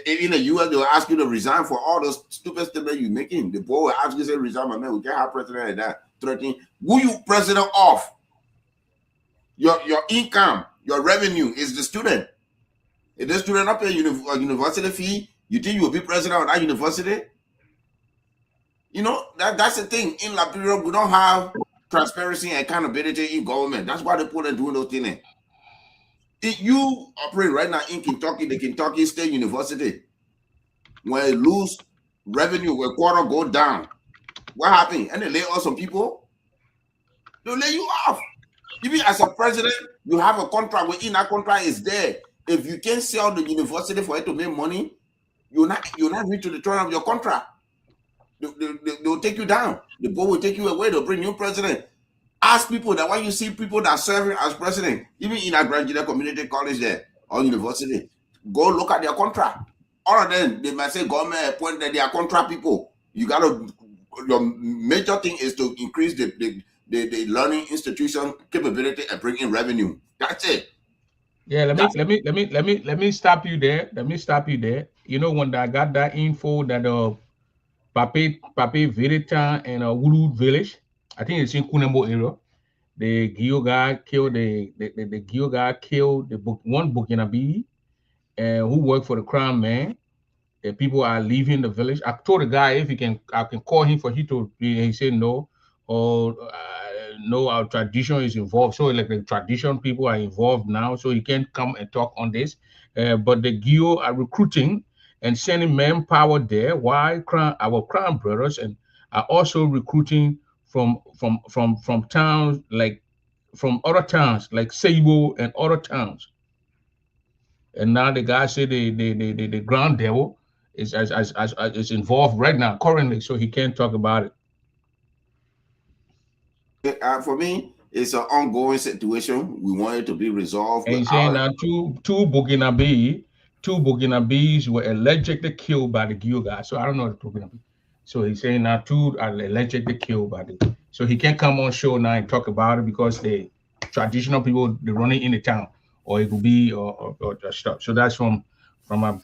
In the US, they'll ask you to resign for all those stupid statements you're making. The board will ask you to say, resign, my man, we can't have president like that. 13. Who you president of? Your income, your revenue is the student. If the student not paying a university fee, you think you will be president of that university? You know, that's the thing. In Liberia, we don't have transparency and accountability in government. That's why they put them doing those things. If you operate right now in Kentucky, the Kentucky State University, when it lose revenue, when quarter go down, what happened? And they lay off some people. They'll lay you off. Even as a president, you have a contract. Within that contract is there. If you can't sell the university for it to make money, you're not reach to the term of your contract. They'll take you down. The board will take you away. They'll bring new president. Ask people that when you see people that are serving as president, even in a graduate community college there or university, go look at their contract. All of them, they might say government appointed that they are contract people. Your major thing is to increase the learning institution capability and bring in revenue. That's it. Yeah, let me stop you there. Let me stop you there. You know, when I got that info that Pape Veritan and Woodwood Village, I think it's in Kunembo area. The Gio guy killed the Gio guy killed one Burkinabe who worked for the Crown Man. The people are leaving the village. I told the guy if I can call him for him to. He said no, or no, our tradition is involved. So like the tradition people are involved now, so he can't come and talk on this. But the Gio are recruiting and sending manpower there. Why our Crown brothers and are also recruiting from towns like from other towns like Seibo and other towns. And now the guy said the ground devil is involved right now currently, so he can't talk about it. For me, it's an ongoing situation. We want it to be resolved. And he's saying now two Burkinabes were allegedly killed by the Gio guy. So I don't know the Burkinabe. So he's saying now two are allegedly killed by the. So he can't come on show now and talk about it because the traditional people they're running in the town, or it could be or stuff. So that's from my.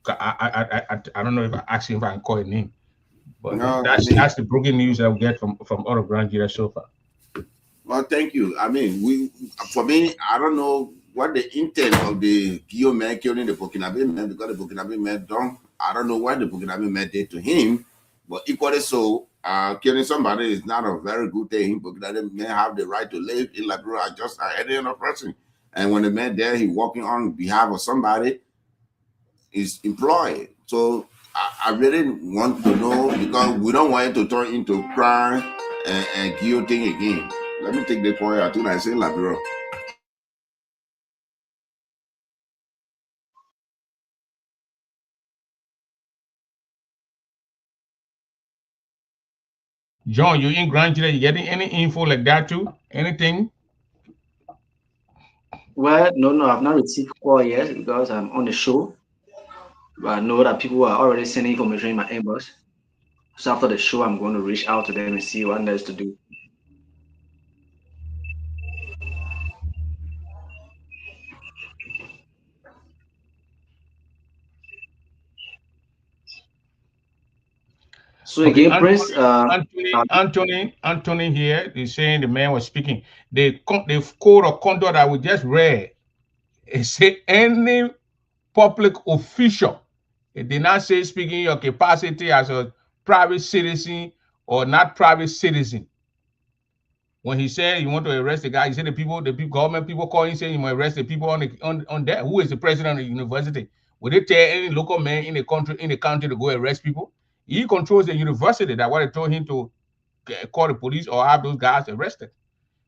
I don't know if I asked him if I can call his name, but no, that's the broken news that we get from other Nigeria so far. Well, thank you. I mean, for me, I don't know what the intent of the Gio man killing the Burkinabe man because the Burkinabe man I don't know what the Burkinabe man did to him, but equally so, killing somebody is not a very good thing, because that man have the right to live in Liberia just like any other person. And when the man there, he working on behalf of somebody, is employed. So I really want to know, because we don't want it to turn into crime and guillotine again. Let me take the point. I think I say Liberia. John, you in Grand Chile, you getting any info like that too? Anything? Well, no, I've not received call yet because I'm on the show. But I know that people are already sending information in my inbox. So after the show, I'm going to reach out to them and see what there's to do. So Okay, again, Prince, Anthony here is saying the man was speaking. The code of conduct that we just read, it say any public official, it did not say speaking your capacity as a private citizen or not private citizen. When he said you want to arrest the guy, he said the people, government people calling saying you might arrest the people on that. Who is the president of the university? Would they tell any local man in the country to go arrest people? He controls the university. That's why they told him to call the police or have those guys arrested.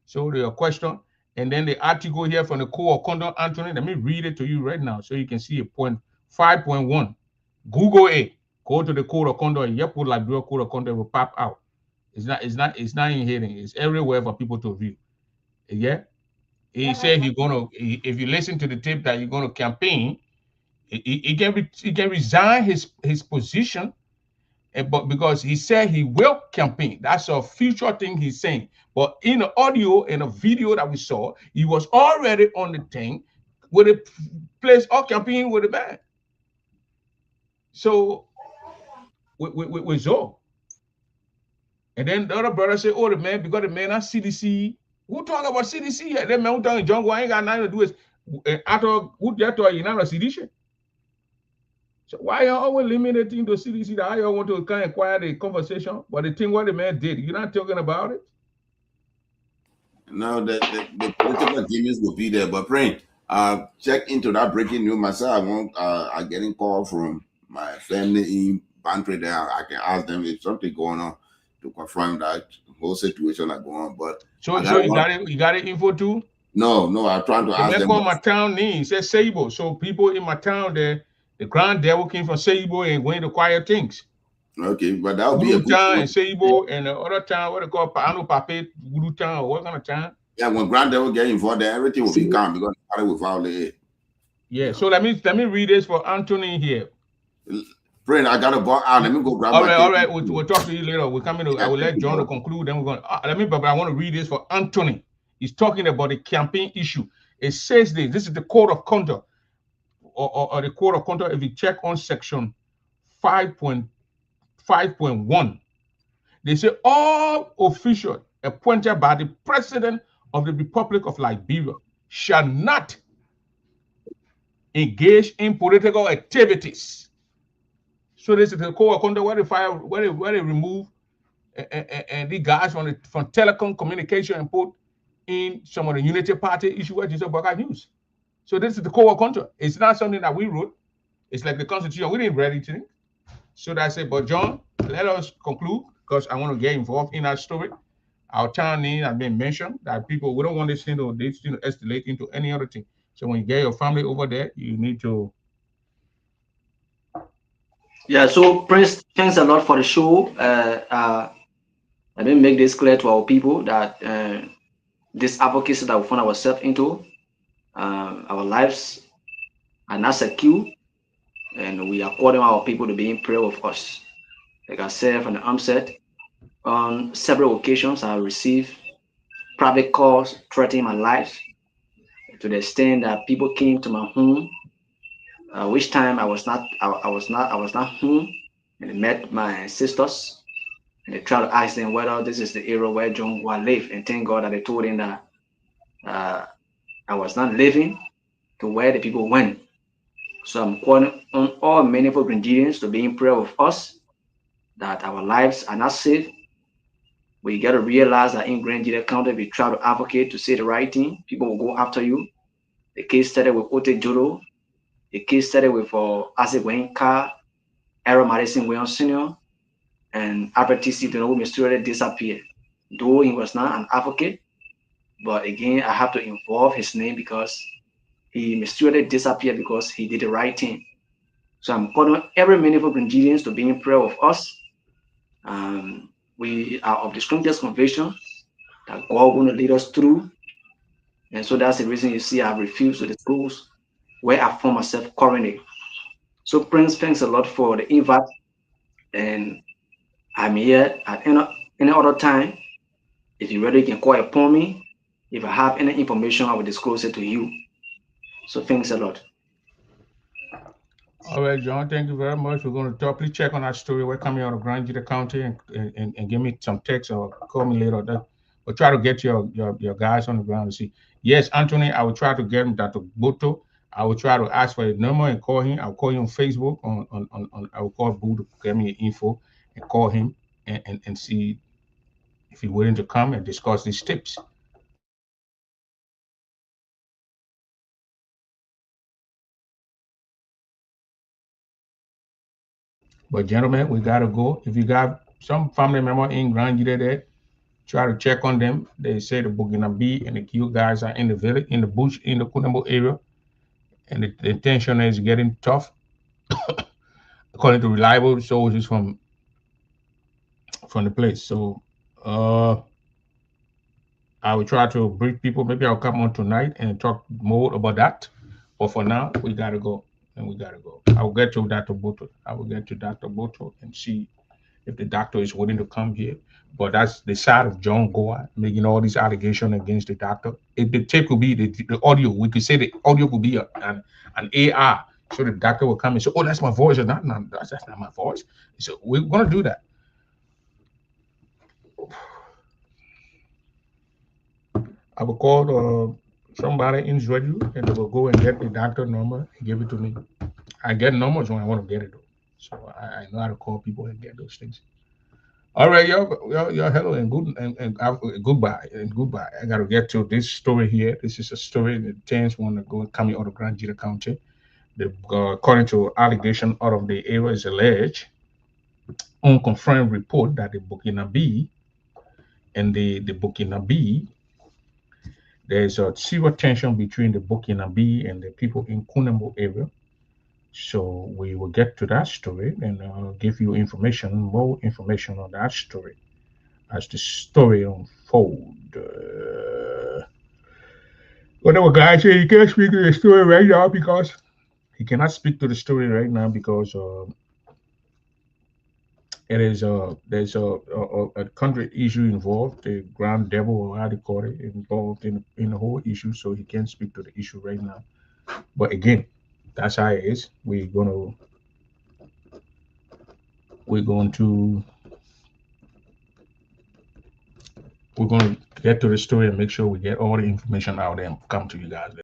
So the question, and then the article here from the Code of Conduct, Anthony. Let me read it to you right now so you can see it. Point 5.1. Google it. Go to the Code of Conduct and you put Liberia Code of Conduct will pop out. It's not in hidden. It's everywhere for people to view. Yeah. He said if you listen to the tape that you're gonna campaign, he can resign his position, but because he said he will campaign. That's a future thing he's saying. But in the audio and a video that we saw, he was already on the thing with a place or campaign with a band. So with Zoe. And then the other brother said, oh, the man, because the man at CDC, who talk about CDC here? That man who talking jungle, I ain't got nothing to do with after who they talk, you not a CDC. So why you always limited thing to CDC that I want to kind of quiet the conversation? But the thing what the man did, you're not talking about it. No, the political genius will be there. But praying, check into that breaking news myself. I'm getting call from my family in Bantry there. I can ask them if something going on to confirm that whole situation that going on. But so you got it info too? No, I'm trying to ask man them. Call my town name, says Sable. So people in my town there, the grand devil came from Sable and went to quiet things. Okay, but that would be a good town and Sable and the other town, what they call Pano Pape, Guru town, or what kind of town? Yeah, when grand devil get involved there, everything will be calm because it will violate. Yeah, so let me read this for Anthony here. Friend, I got a bar out. Let me go grab all my right. We'll talk to you later. We're coming to, I will let John to conclude. Then we're going but I want to read this for Anthony. He's talking about the campaign issue. It says this is the code of conduct or the code of conduct. If you check on section 5.1, they say all officials appointed by the president of the Republic of Liberia shall not engage in political activities. So this is the code of conduct where they remove and the guys from telecom communication and put in some of the Unity Party issue where just about news. So this is the code of conduct. It's not something that we wrote. It's like the Constitution. We didn't read it. So that's it. But John, let us conclude because I want to get involved in that story. Our town name has been mentioned that people, we don't want this thing to escalate into any other thing. So when you get your family over there, you need to. Yeah, so Prince, thanks a lot for the show. Let me make this clear to our people that this advocacy that we find ourselves into, our lives are not secure, and we are calling our people to be in prayer with us. Like I said from the onset, on several occasions, I received private calls threatening my life to the extent that people came to my home, which time I was not home, and they met my sisters, and they tried to ask them whether this is the area where John Gbotoe live, and thank God that they told him that I was not living to where the people went. So I'm calling on all meaningful Grenadians to be in prayer with us that our lives are not safe But you got to realize that in Grand Gbotoe County, if you try to advocate to say the right thing, people will go after you. The case started with Gbotoe. The case started with Isaac Wayne Carr, Aaron Madison Williams Sr., and Albert T.C. who mysteriously disappeared. Though he was not an advocate, but again, I have to involve his name because he mysteriously disappeared because he did the right thing. So I'm calling every meaningful Grenadians to be in prayer with us. We are of the strongest conviction that God will lead us through. And so that's the reason you see I refuse to disclose where I found myself currently. So Prince, thanks a lot for the invite. And I'm here at any other time. If you're ready, you can call upon me. If I have any information, I will disclose it to you. So thanks a lot. All right, John, thank you very much. We're going to talk. Please check on that story. We're coming out of Grand Gbotoe County and give me some text or call me later. We'll try to get your guys on the ground to see. Yes, Anthony, I will try to get him Dr. Gbotoe. I will try to ask for his number and call him. I'll call you on Facebook. I will call Boo to get me info and call him and see if he's willing to come and discuss these tips. But gentlemen, we gotta go. If you got some family member in Grand Gbotoe, try to check on them. They say the Burkina B and the Q guys are in the village, in the bush, in the Kunambo area, and the tension is getting tough. According to reliable sources from the place. So I will try to brief people. Maybe I'll come on tonight and talk more about that. But for now, we gotta go. And we gotta go. I will get to Dr. Gbotoe. I will get to Dr. Gbotoe and see if the doctor is willing to come here. But that's the side of John Goa making all these allegations against the doctor. If the tape could be the audio, we could say the audio could be an AI. So the doctor will come and say, "Oh, that's my voice," or not, no, that's not my voice. So we're gonna do that. I will call somebody in Israel and they will go and get the doctor number and give it to me. I get numbers when I want to get it though. So I know how to call people and get those things. All right, y'all hello and goodbye and goodbye. I gotta get to this story here. This is a story that James want to go coming out of Grand Gbotoe County. According to allegation out of the area is alleged unconfirmed report that the Burkina B and the Burkina B, there's a serious tension between the Burkina B and the people in Kunambo area. So we will get to that story and give you more information on that story as the story unfolds. Whatever guy say he can't speak to the story right now because he cannot speak to the story right now because it is there's a country issue involved, the Grand Devil or how they call it, involved in the whole issue, so he can't speak to the issue right now. But again, that's how it is. We're going to get to the story and make sure we get all the information out there and come to you guys.